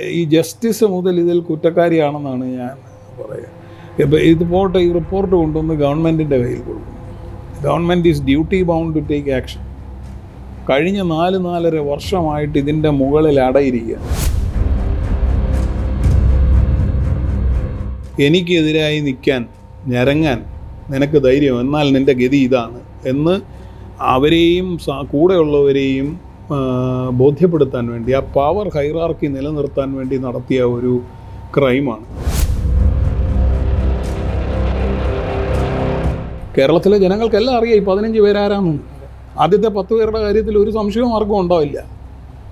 ഈ ജസ്റ്റിസ് മുതൽ ഇതിൽ കുറ്റക്കാരിയാണെന്നാണ് ഞാൻ പറയുക. ഇപ്പോൾ ഇതുപോട്ടെ ഈ റിപ്പോർട്ട് കൊണ്ടുവന്ന് ഗവൺമെൻറ്റിൻ്റെ കയ്യിൽ കൊടുക്കും. Government is duty bound to take action. കഴിഞ്ഞ 4-4.5 വർഷമായിട്ട് ഇതിൻ്റെ മുകളിൽ അടയിരിക്കുക. എനിക്കെതിരായി നിൽക്കാൻ, ഞരങ്ങാൻ നിനക്ക് ധൈര്യം, എന്നാൽ നിൻ്റെ ഗതി ഇതാണ് എന്ന് അവരെയും കൂടെയുള്ളവരെയും ബോധ്യപ്പെടുത്താൻ വേണ്ടി, ആ പവർ ഹൈറാർക്കി നിലനിർത്താൻ വേണ്ടി നടത്തിയ ഒരു ക്രൈമാണ്. കേരളത്തിലെ ജനങ്ങൾക്കെല്ലാം അറിയാം ഈ 15 പേരാരാണെന്ന്. ആദ്യത്തെ 10 പേരുടെ കാര്യത്തിൽ ഒരു സംശയവും ആർക്കും ഉണ്ടാവില്ല.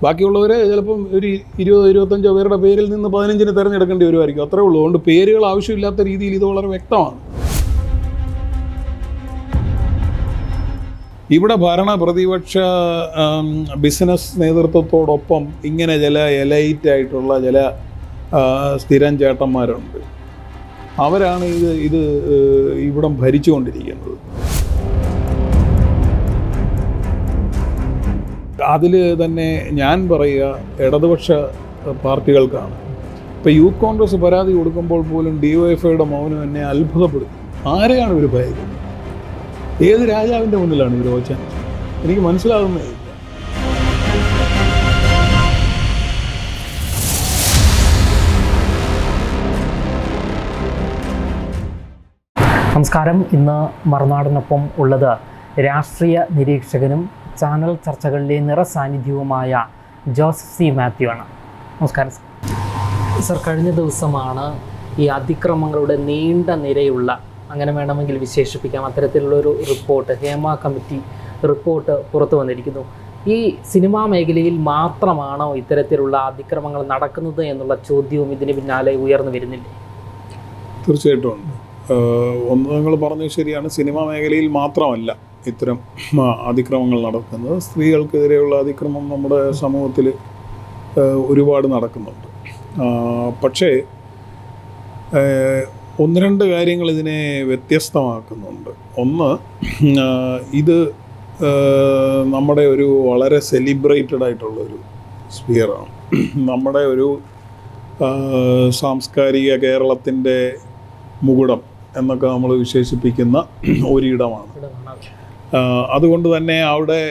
ബാക്കിയുള്ളവർ ചിലപ്പം ഒരു 20-25 പേരുടെ പേരിൽ നിന്ന് 15ന് തിരഞ്ഞെടുക്കേണ്ടി വരുമായിരിക്കും, അത്രേ ഉള്ളൂ. അതുകൊണ്ട് പേരുകൾ ആവശ്യമില്ലാത്ത രീതിയിൽ ഇത് വളരെ വ്യക്തമാണ്. ഇവിടെ ഭരണ പ്രതിപക്ഷ ബിസിനസ് നേതൃത്വത്തോടൊപ്പം ഇങ്ങനെ ചില എലൈറ്റായിട്ടുള്ള ചില സ്ഥിരം ചേട്ടന്മാരുണ്ട്. അവരാണ് ഇത് ഇവിടം ഭരിച്ചുകൊണ്ടിരിക്കുന്നത്. അതിൽ തന്നെ ഞാൻ പറയുക ഇടതുപക്ഷ പാർട്ടികൾക്കാണ്. ഇപ്പോൾ യൂത്ത് കോൺഗ്രസ് പരാതി കൊടുക്കുമ്പോൾ പോലും DYFIയുടെ മൗനം എന്നെ അത്ഭുതപ്പെടുത്തി. ആരെയാണ് ഇവർ ഭയക്കുന്നത്? ഏത് രാജാവിൻ്റെ മുന്നിലാണ് ഇവർ വച്ചാൻ? എനിക്ക് മനസ്സിലാകുന്നേ. നമസ്കാരം. ഇന്ന് മറുനാടനൊപ്പം ഉള്ളത് രാഷ്ട്രീയ നിരീക്ഷകനും ചാനൽ ചർച്ചകളിലെ നിറസാന്നിധ്യവുമായ ജോസഫ് C. മാത്യു ആണ്. നമസ്കാരം സർ. കഴിഞ്ഞ ദിവസമാണ് ഈ അതിക്രമങ്ങളുടെ നീണ്ട നിരയുള്ള, അങ്ങനെ വേണമെങ്കിൽ വിശേഷിപ്പിക്കാം, അത്തരത്തിലുള്ളൊരു റിപ്പോർട്ട്, ഹേമ കമ്മിറ്റി റിപ്പോർട്ട് പുറത്തു വന്നിരിക്കുന്നു. ഈ സിനിമാ മേഖലയിൽ മാത്രമാണോ ഇത്തരത്തിലുള്ള അതിക്രമങ്ങൾ നടക്കുന്നത് എന്നുള്ള ചോദ്യവും ഇതിന് പിന്നാലെ ഉയർന്നു വരുന്നില്ലേ? തീർച്ചയായിട്ടും ഉണ്ട്. ഒന്ന് നിങ്ങൾ പറഞ്ഞത് ശരിയാണ്. സിനിമാ മേഖലയിൽ മാത്രമല്ല ഇത്തരം അതിക്രമങ്ങൾ നടക്കുന്നത്. സ്ത്രീകൾക്കെതിരെയുള്ള അതിക്രമം നമ്മുടെ സമൂഹത്തിൽ ഒരുപാട് നടക്കുന്നുണ്ട്. പക്ഷേ 1-2 കാര്യങ്ങൾ ഇതിനെ വ്യത്യസ്തമാക്കുന്നുണ്ട്. ഒന്ന്, ഇത് നമ്മുടെ ഒരു വളരെ സെലിബ്രേറ്റഡ് ആയിട്ടുള്ളൊരു സ്ഫിയറാണ്. നമ്മുടെ ഒരു സാംസ്കാരിക കേരളത്തിൻ്റെ മുകുടം എന്നൊക്കെ നമ്മൾ വിശേഷിപ്പിക്കുന്ന ഒരിടമാണ്. അതുകൊണ്ട് തന്നെ അവിടെ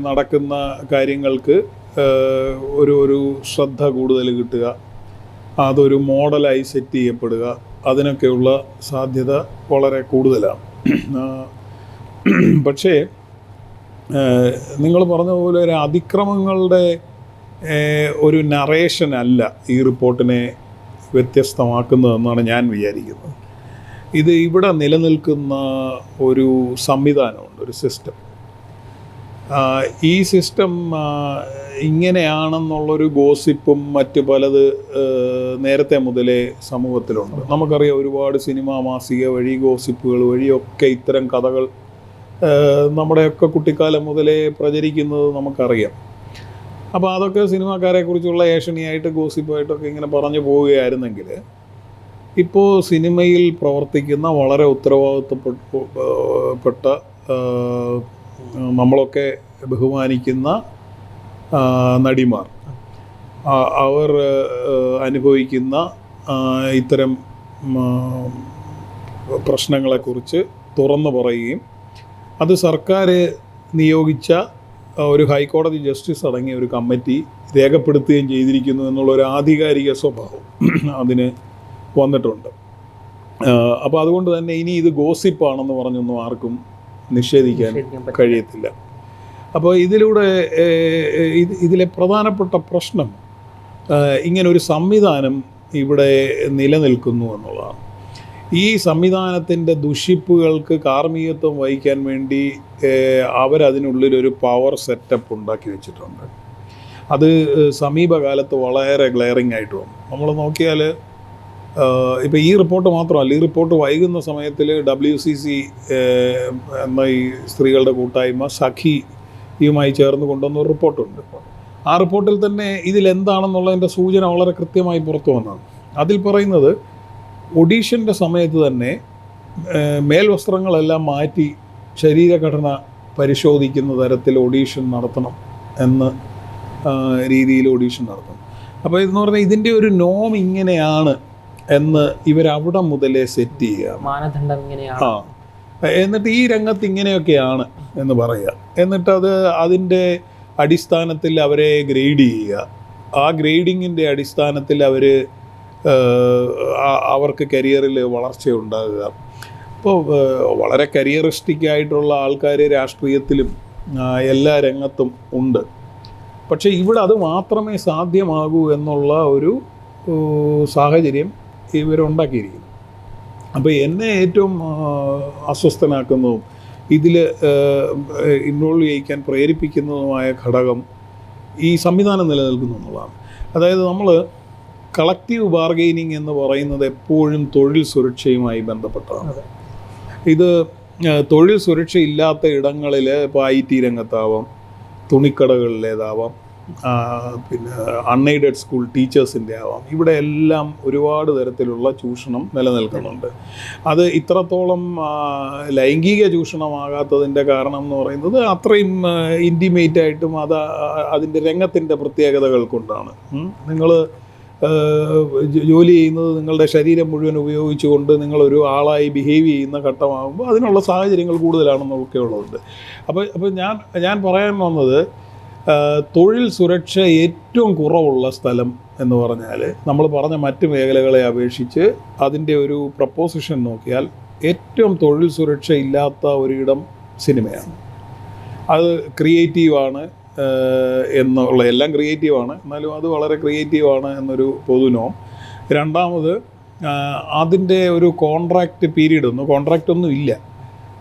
നടക്കുന്ന കാര്യങ്ങൾക്ക് ഒരു ശ്രദ്ധ കൂടുതൽ കിട്ടുക, അതൊരു മോഡലായി സെറ്റ് ചെയ്യപ്പെടുക, അതിനൊക്കെയുള്ള സാധ്യത വളരെ കൂടുതലാണ്. പക്ഷേ നിങ്ങൾ പറഞ്ഞ പോലെ ഒരു അതിക്രമങ്ങളുടെ ഒരു നറേഷൻ അല്ല ഈ റിപ്പോർട്ടിനെ വ്യത്യസ്തമാക്കുന്നതെന്നാണ് ഞാൻ വിചാരിക്കുന്നത്. ഇത് ഇവിടെ നിലനിൽക്കുന്ന ഒരു സംവിധാനമുണ്ട്, ഒരു സിസ്റ്റം. ഈ സിസ്റ്റം ഇങ്ങനെയാണെന്നുള്ളൊരു ഗോസിപ്പും മറ്റ് പലത് നേരത്തെ മുതലേ സമൂഹത്തിലുണ്ട്. നമുക്കറിയാം, ഒരുപാട് സിനിമാ മാസിക വഴി, ഗോസിപ്പുകൾ വഴിയൊക്കെ ഇത്തരം കഥകൾ നമ്മുടെയൊക്കെ കുട്ടിക്കാലം മുതലേ പ്രചരിക്കുന്നത് നമുക്കറിയാം. അപ്പോൾ അതൊക്കെ സിനിമാക്കാരെക്കുറിച്ചുള്ള ഏഷണിയായിട്ട്, ഗോസിപ്പായിട്ടൊക്കെ ഇങ്ങനെ പറഞ്ഞു പോവുകയായിരുന്നെങ്കിൽ, ഇപ്പോൾ സിനിമയിൽ പ്രവർത്തിക്കുന്ന വളരെ ഉത്തരവാദിത്വപ്പെട്ട നമ്മളൊക്കെ ബഹുമാനിക്കുന്ന നടിമാർ, അവർ അനുഭവിക്കുന്ന ഇത്തരം പ്രശ്നങ്ങളെക്കുറിച്ച് തുറന്നു പറയുകയും അത് സർക്കാർ നിയോഗിച്ച ഒരു ഹൈക്കോടതി ജസ്റ്റിസ് അടങ്ങിയ ഒരു കമ്മിറ്റി രേഖപ്പെടുത്തുകയും ചെയ്തിരിക്കുന്നു എന്നുള്ളൊരു ആധികാരിക സ്വഭാവം അതിന് വന്നിട്ടുണ്ട്. അപ്പോൾ അതുകൊണ്ട് തന്നെ ഇനി ഇത് ഗോസിപ്പാണെന്ന് പറഞ്ഞൊന്നും ആർക്കും നിഷേധിക്കാൻ കഴിയത്തില്ല. അപ്പോൾ ഇതിലെ പ്രധാനപ്പെട്ട പ്രശ്നം ഇങ്ങനൊരു സംവിധാനം ഇവിടെ നിലനിൽക്കുന്നു എന്നുള്ളതാണ്. ഈ സംവിധാനത്തിൻ്റെ ദുഷിപ്പുകൾക്ക് കാർമ്മികത്വം വഹിക്കാൻ വേണ്ടി അവരതിനുള്ളിലൊരു പവർ സെറ്റപ്പ് ഉണ്ടാക്കി വെച്ചിട്ടുണ്ട്. അത് സമീപകാലത്ത് വളരെ ഗ്ലെയറിംഗ് ആയിട്ട് വന്നു. നമ്മൾ നോക്കിയാൽ ഇപ്പോൾ ഈ റിപ്പോർട്ട് മാത്രമല്ല, ഈ റിപ്പോർട്ട് വൈകുന്ന സമയത്തിൽ WCC എന്ന ഈ സ്ത്രീകളുടെ കൂട്ടായ്മ സഖിയുമായി ചേർന്ന് കൊണ്ടുവന്ന ഒരു റിപ്പോർട്ടുണ്ട്. ആ റിപ്പോർട്ടിൽ തന്നെ ഇതിലെന്താണെന്നുള്ളതിൻ്റെ സൂചന വളരെ കൃത്യമായി പുറത്തു വന്നതാണ്. അതിൽ പറയുന്നത് ഒഡീഷൻ്റെ സമയത്ത് തന്നെ മേൽവസ്ത്രങ്ങളെല്ലാം മാറ്റി ശരീരഘടന പരിശോധിക്കുന്ന തരത്തിൽ ഓഡീഷൻ നടത്തണം എന്ന രീതിയിൽ ഓഡീഷൻ നടത്തണം. അപ്പോൾ ഇതെന്ന് പറഞ്ഞാൽ ഇതിൻ്റെ ഒരു നോം ഇങ്ങനെയാണ് എന്ന് ഇവരവിടെ മുതലേ സെറ്റ് ചെയ്യുക, മാനദണ്ഡം ഇങ്ങനെയാണ്. എന്നിട്ട് ഈ രംഗത്ത് ഇങ്ങനെയൊക്കെയാണ് എന്ന് പറയുക. എന്നിട്ടത് അതിൻ്റെ അടിസ്ഥാനത്തിൽ അവരെ ഗ്രേഡ് ചെയ്യുക. ആ ഗ്രേഡിങ്ങിൻ്റെ അടിസ്ഥാനത്തിൽ അവർക്ക് കരിയറിൽ വളർച്ചയുണ്ടാകുക. അപ്പോൾ വളരെ കരിയറിസ്റ്റിക് ആയിട്ടുള്ള ആൾക്കാർ രാഷ്ട്രീയത്തിലും എല്ലാ രംഗത്തും ഉണ്ട്. പക്ഷേ ഇവിടെ അത് മാത്രമേ സാധ്യമാകൂ എന്നുള്ള ഒരു സാഹചര്യം ഇവരുണ്ടാക്കിയിരിക്കുന്നു. അപ്പോൾ എന്നെ ഏറ്റവും അസ്വസ്ഥനാക്കുന്നതും ഇതിൽ ഇൻവോൾവ് ചെയ്യിക്കാൻ പ്രേരിപ്പിക്കുന്നതുമായ ഘടകം ഈ സംവിധാനം നിലനിൽക്കുന്നു എന്നുള്ളതാണ്. അതായത് നമ്മൾ കളക്റ്റീവ് ബാർഗെയിനിങ് എന്ന് പറയുന്നത് എപ്പോഴും തൊഴിൽ സുരക്ഷയുമായി ബന്ധപ്പെട്ടതാണ്. ഇത് തൊഴിൽ സുരക്ഷയില്ലാത്ത ഇടങ്ങളിൽ ഇപ്പോൾ IT രംഗത്താവാം, തുണിക്കടകളിലേതാവാം, പിന്നെ അൺഎയ്ഡഡ് സ്കൂൾ ടീച്ചേഴ്സിൻ്റെ ആവാം, ഇവിടെ എല്ലാം ഒരുപാട് തരത്തിലുള്ള ചൂഷണം നിലനിൽക്കുന്നുണ്ട്. അത് ഇത്രത്തോളം ലൈംഗിക ചൂഷണമാകാത്തതിൻ്റെ കാരണം എന്ന് പറയുന്നത് അത്രയും ഇൻറ്റിമേറ്റായിട്ടും അതിൻ്റെ രംഗത്തിൻ്റെ പ്രത്യേകതകൾ കൊണ്ടാണ്. നിങ്ങൾ ജോലി ചെയ്യുന്നത് നിങ്ങളുടെ ശരീരം മുഴുവൻ ഉപയോഗിച്ചുകൊണ്ട് നിങ്ങളൊരു ആളായി ബിഹേവ് ചെയ്യുന്ന ഘട്ടമാകുമ്പോൾ അതിനുള്ള സാഹചര്യങ്ങൾ കൂടുതലാണെന്നൊക്കെ ഉള്ളതുണ്ട്. അപ്പോൾ ഞാൻ പറയാൻ വന്നത് തൊഴിൽ സുരക്ഷ ഏറ്റവും കുറവുള്ള സ്ഥലം എന്ന് പറഞ്ഞാൽ നമ്മൾ പറഞ്ഞ മറ്റ് മേഖലകളെ അപേക്ഷിച്ച് അതിൻ്റെ ഒരു പ്രപ്പോസിഷൻ നോക്കിയാൽ ഏറ്റവും തൊഴിൽ സുരക്ഷ ഇല്ലാത്ത ഒരിടം സിനിമയാണ്. അത് ക്രിയേറ്റീവാണ് എന്നുള്ള, എല്ലാം ക്രിയേറ്റീവാണ്, എന്നാലും അത് വളരെ ക്രിയേറ്റീവാണ് എന്നൊരു പൊതുനോം. രണ്ടാമത് അതിൻ്റെ ഒരു കോൺട്രാക്റ്റ് പീരീഡ് കോൺട്രാക്റ്റ് ഒന്നും ഇല്ല.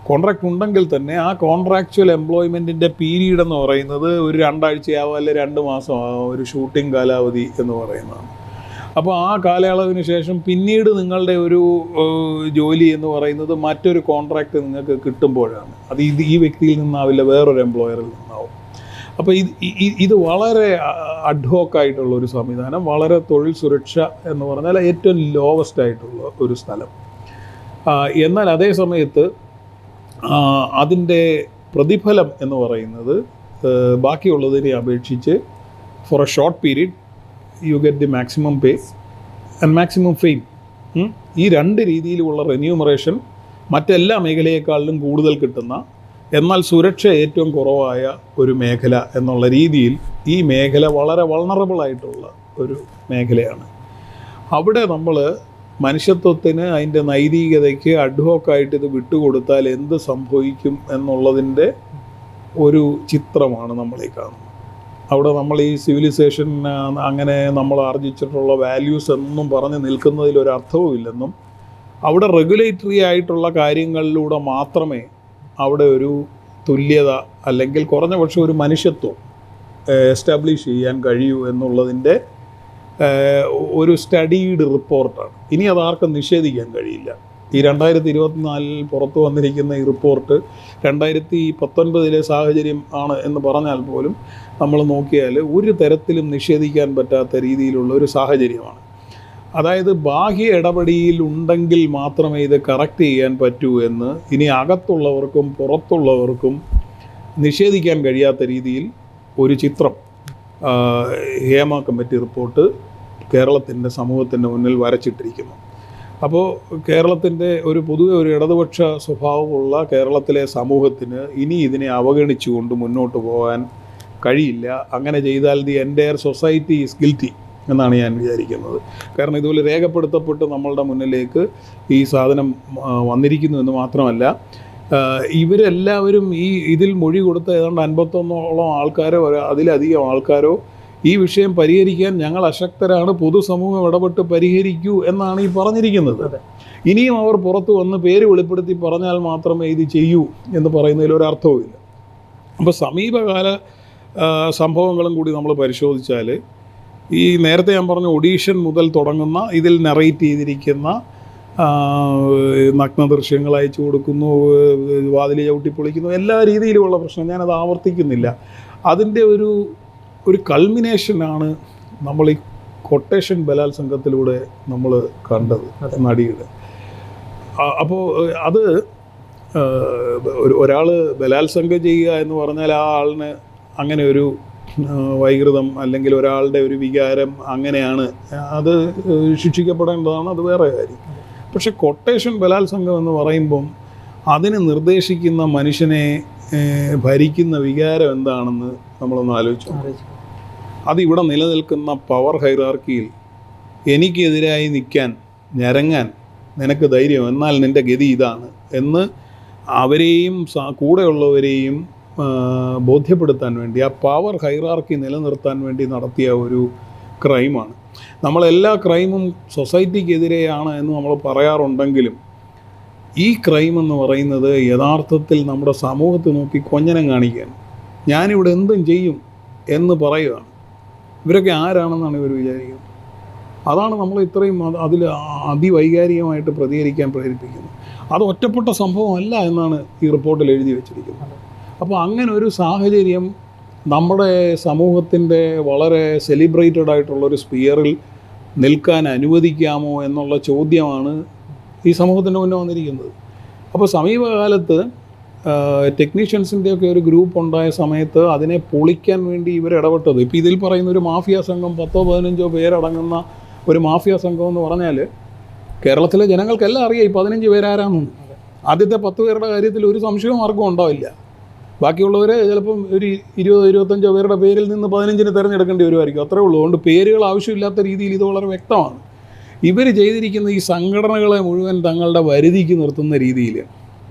കോൺട്രാക്റ്റ് ഉണ്ടെങ്കിൽ തന്നെ ആ കോൺട്രാക്ച്വൽ എംപ്ലോയ്മെൻറ്റിൻ്റെ പീരീഡ് എന്ന് പറയുന്നത് ഒരു 2 ആഴ്ചയാവും, അല്ലെ 2 മാസമാവും ഒരു ഷൂട്ടിംഗ് കാലാവധി എന്ന് പറയുന്നതാണ്. അപ്പോൾ ആ കാലയളവിന് ശേഷം പിന്നീട് നിങ്ങളുടെ ഒരു ജോലി എന്ന് പറയുന്നത് മറ്റൊരു കോൺട്രാക്റ്റ് നിങ്ങൾക്ക് കിട്ടുമ്പോഴാണ്. അത് ഈ വ്യക്തിയിൽ നിന്നാവില്ല, വേറൊരു എംപ്ലോയറിൽ നിന്നാവും. അപ്പോൾ ഇത് വളരെ അഡ്ഹോക്കായിട്ടുള്ള ഒരു സംവിധാനം, വളരെ തൊഴിൽ സുരക്ഷ എന്ന് പറഞ്ഞാൽ ഏറ്റവും ലോവസ്റ്റ് ആയിട്ടുള്ള ഒരു സ്ഥലം. എന്നാൽ അതേ സമയത്ത് അതിൻ്റെ പ്രതിഫലം എന്ന് പറയുന്നത് ബാക്കിയുള്ളതിനെ അപേക്ഷിച്ച് for a short period you get the maximum pay and maximum fame. ഈ 2 രീതിയിലുള്ള റെന്യൂമറേഷൻ മറ്റെല്ലാ മേഖലയെക്കാളിലും കൂടുതൽ കിട്ടുന്ന, എന്നാൽ സുരക്ഷ ഏറ്റവും കുറവായ ഒരു മേഖല എന്നുള്ള രീതിയിൽ ഈ മേഖല വളരെ വൾണറബിൾ ആയിട്ടുള്ള ഒരു മേഖലയാണ്. അവിടെ നമ്മൾ മനുഷ്യത്വത്തിന്, അതിൻ്റെ നൈതികതയ്ക്ക് അഡ്ഹോക്കായിട്ട് ഇത് വിട്ടുകൊടുത്താൽ എന്ത് സംഭവിക്കും എന്നുള്ളതിൻ്റെ ഒരു ചിത്രമാണ് നമ്മളീ കാണുന്നത്. അവിടെ നമ്മൾ ഈ സിവിലൈസേഷൻ അങ്ങനെ നമ്മൾ ആർജിച്ചിട്ടുള്ള വാല്യൂസ് എന്നും പറഞ്ഞ് നിൽക്കുന്നതിലൊരർത്ഥവും ഇല്ലെന്നും, അവിടെ റെഗുലേറ്ററി ആയിട്ടുള്ള കാര്യങ്ങളിലൂടെ മാത്രമേ അവിടെ ഒരു തുല്യത അല്ലെങ്കിൽ കുറഞ്ഞ പക്ഷം ഒരു മനുഷ്യത്വം എസ്റ്റാബ്ലിഷ് ചെയ്യാൻ കഴിയൂ എന്നുള്ളതിൻ്റെ ഒരു സ്റ്റഡീഡ് റിപ്പോർട്ടാണ്. ഇനി അതാർക്കും നിഷേധിക്കാൻ കഴിയില്ല. ഈ 2024 പുറത്തു വന്നിരിക്കുന്ന ഈ റിപ്പോർട്ട് 2019 സാഹചര്യം ആണ് എന്ന് പറഞ്ഞാൽ പോലും നമ്മൾ നോക്കിയാൽ ഒരു തരത്തിലും നിഷേധിക്കാൻ പറ്റാത്ത രീതിയിലുള്ള ഒരു സാഹചര്യമാണ്. അതായത് ബാഹ്യ ഇടപെടൽ ഉണ്ടെങ്കിൽ മാത്രമേ ഇത് കറക്റ്റ് ചെയ്യാൻ പറ്റൂ എന്ന് ഇനി അകത്തുള്ളവർക്കും പുറത്തുള്ളവർക്കും നിഷേധിക്കാൻ കഴിയാത്ത രീതിയിൽ ഒരു ചിത്രം ഹേമ കമ്മിറ്റി റിപ്പോർട്ട് കേരളത്തിൻ്റെ സമൂഹത്തിൻ്റെ മുന്നിൽ വരച്ചിട്ടിരിക്കുന്നു. അപ്പോൾ കേരളത്തിൻ്റെ പൊതുവെ ഒരു ഇടതുപക്ഷ സ്വഭാവമുള്ള കേരളത്തിലെ സമൂഹത്തിന് ഇനി ഇതിനെ അവഗണിച്ചുകൊണ്ട് മുന്നോട്ട് പോകാൻ കഴിയില്ല. അങ്ങനെ ചെയ്താൽ the entire society is guilty എന്നാണ് ഞാൻ വിചാരിക്കുന്നത്. കാരണം ഇതുപോലെ രേഖപ്പെടുത്തപ്പെട്ട് നമ്മളുടെ മുന്നിലേക്ക് ഈ സാധനം വന്നിരിക്കുന്നു എന്ന് മാത്രമല്ല, ഇവരെല്ലാവരും ഇതിൽ മൊഴി കൊടുത്ത ഏതാണ്ട് 51ഓളം ആൾക്കാരോ അതിലധികം ആൾക്കാരോ ഈ വിഷയം പരിഹരിക്കാൻ ഞങ്ങൾ അശക്തരാണ്, പൊതുസമൂഹം ഇടപെട്ട് പരിഹരിക്കൂ എന്നാണ് ഈ പറഞ്ഞിരിക്കുന്നത്. ഇനിയും അവർ പുറത്തു വന്ന് പേര് വെളിപ്പെടുത്തി പറഞ്ഞാൽ മാത്രമേ ഇത് ചെയ്യൂ എന്ന് പറയുന്നതിൽ ഒരർത്ഥവുമില്ല. അപ്പോൾ സമീപകാല സംഭവങ്ങളും കൂടി നമ്മൾ പരിശോധിച്ചാൽ ഈ നേരത്തെ ഞാൻ പറഞ്ഞ ഒഡീഷൻ മുതൽ തുടങ്ങുന്ന ഇതിൽ നറേറ്റ് ചെയ്തിരിക്കുന്ന നഗ്ന ദൃശ്യങ്ങൾ അയച്ചു കൊടുക്കുന്നു, വാതിൽ ചവിട്ടി പൊളിക്കുന്നു, എല്ലാ രീതിയിലുമുള്ള പ്രശ്നം ഞാനത് ആവർത്തിക്കുന്നില്ല. അതിൻ്റെ ഒരു കൾമിനേഷനാണ് നമ്മൾ ഈ കൊട്ടേഷൻ ബലാത്സംഗത്തിലൂടെ നമ്മൾ കണ്ടത് നടിയുടെ. അപ്പോൾ അത് ഒരാൾ ബലാത്സംഗം ചെയ്യുക എന്ന് പറഞ്ഞാൽ ആ ആളിന് അങ്ങനെ ഒരു വൈകൃതം അല്ലെങ്കിൽ ഒരാളുടെ ഒരു വികാരം അങ്ങനെയാണ്, അത് ശിക്ഷിക്കപ്പെടേണ്ടതാണ്, അത് വേറെ കാര്യം. പക്ഷെ കൊട്ടേഷൻ ബലാത്സംഗം എന്ന് പറയുമ്പം അതിന് നിർദ്ദേശിക്കുന്ന മനുഷ്യനെ ഭരിക്കുന്ന വികാരം എന്താണെന്ന് നമ്മളൊന്ന് ആലോചിച്ചു. അതിവിടെ നിലനിൽക്കുന്ന പവർ ഹൈറാർക്കിയിൽ എനിക്കെതിരായി നിൽക്കാൻ, ഞരങ്ങാൻ നിനക്ക് ധൈര്യം, എന്നാൽ നിൻ്റെ ഗതി ഇതാണ് എന്ന് അവരെയും കൂടെയുള്ളവരെയും ബോധ്യപ്പെടുത്താൻ വേണ്ടി, ആ പവർ ഹൈറാർക്കി നിലനിർത്താൻ വേണ്ടി നടത്തിയ ഒരു ക്രൈമാണ്. നമ്മളെല്ലാ ക്രൈമും സൊസൈറ്റിക്കെതിരെയാണ് എന്ന് നമ്മൾ പറയാറുണ്ടെങ്കിലും ഈ ക്രൈം എന്ന് പറയുന്നത് യഥാർത്ഥത്തിൽ നമ്മുടെ സമൂഹത്തെ നോക്കി കൊഞ്ഞനം കാണിക്കുകയാണ്. ഞാനിവിടെ എന്തും ചെയ്യും എന്ന് പറയുകയാണ്. ഇവരൊക്കെ ആരാണെന്നാണ് ഇവർ വിചാരിക്കുന്നത്. അതാണ് നമ്മൾ ഇത്രയും അതിൽ അതിവൈകാരികമായിട്ട് പ്രതികരിക്കാൻ പ്രേരിപ്പിക്കുന്നത്. അത് ഒറ്റപ്പെട്ട സംഭവമല്ല എന്നാണ് ഈ റിപ്പോർട്ടിൽ എഴുതി വച്ചിരിക്കുന്നത്. അപ്പോൾ അങ്ങനെ ഒരു സാഹചര്യം നമ്മുടെ സമൂഹത്തിൻ്റെ വളരെ സെലിബ്രേറ്റഡ് ആയിട്ടുള്ളൊരു സ്പിയറിൽ നിൽക്കാൻ അനുവദിക്കാമോ എന്നുള്ള ചോദ്യമാണ് ഈ സമൂഹത്തിൻ്റെ മുന്നേ വന്നിരിക്കുന്നത്. അപ്പോൾ സമീപകാലത്ത് ടെക്നീഷ്യൻസിൻ്റെയൊക്കെ ഒരു ഗ്രൂപ്പ് ഉണ്ടായ സമയത്ത് അതിനെ പൊളിക്കാൻ വേണ്ടി ഇവർ ഇടപെട്ടത്, ഇപ്പോൾ ഇതിൽ പറയുന്ന ഒരു മാഫിയ സംഘം 10-15 പേരടങ്ങുന്ന ഒരു മാഫിയ സംഘം എന്ന് പറഞ്ഞാൽ കേരളത്തിലെ ജനങ്ങൾക്കെല്ലാം അറിയാം ഈ 15 പേരാരാണെന്ന്. ആദ്യത്തെ 10 പേരുടെ കാര്യത്തിൽ ഒരു സംശയവും ആർക്കും ഉണ്ടാവില്ല. ബാക്കിയുള്ളവർ ചിലപ്പം ഒരു 20-25 പേരുടെ പേരിൽ നിന്ന് 15 തിരഞ്ഞെടുക്കേണ്ടി വരുമായിരിക്കും, അത്രേ ഉള്ളൂ. അതുകൊണ്ട് പേരുകൾ ആവശ്യമില്ലാത്ത രീതിയിൽ ഇത് വളരെ വ്യക്തമാണ്. ഇവർ ചെയ്തിരിക്കുന്ന ഈ സംഘടനകളെ മുഴുവൻ തങ്ങളുടെ വരുതിക്ക് നിർത്തുന്ന രീതിയിൽ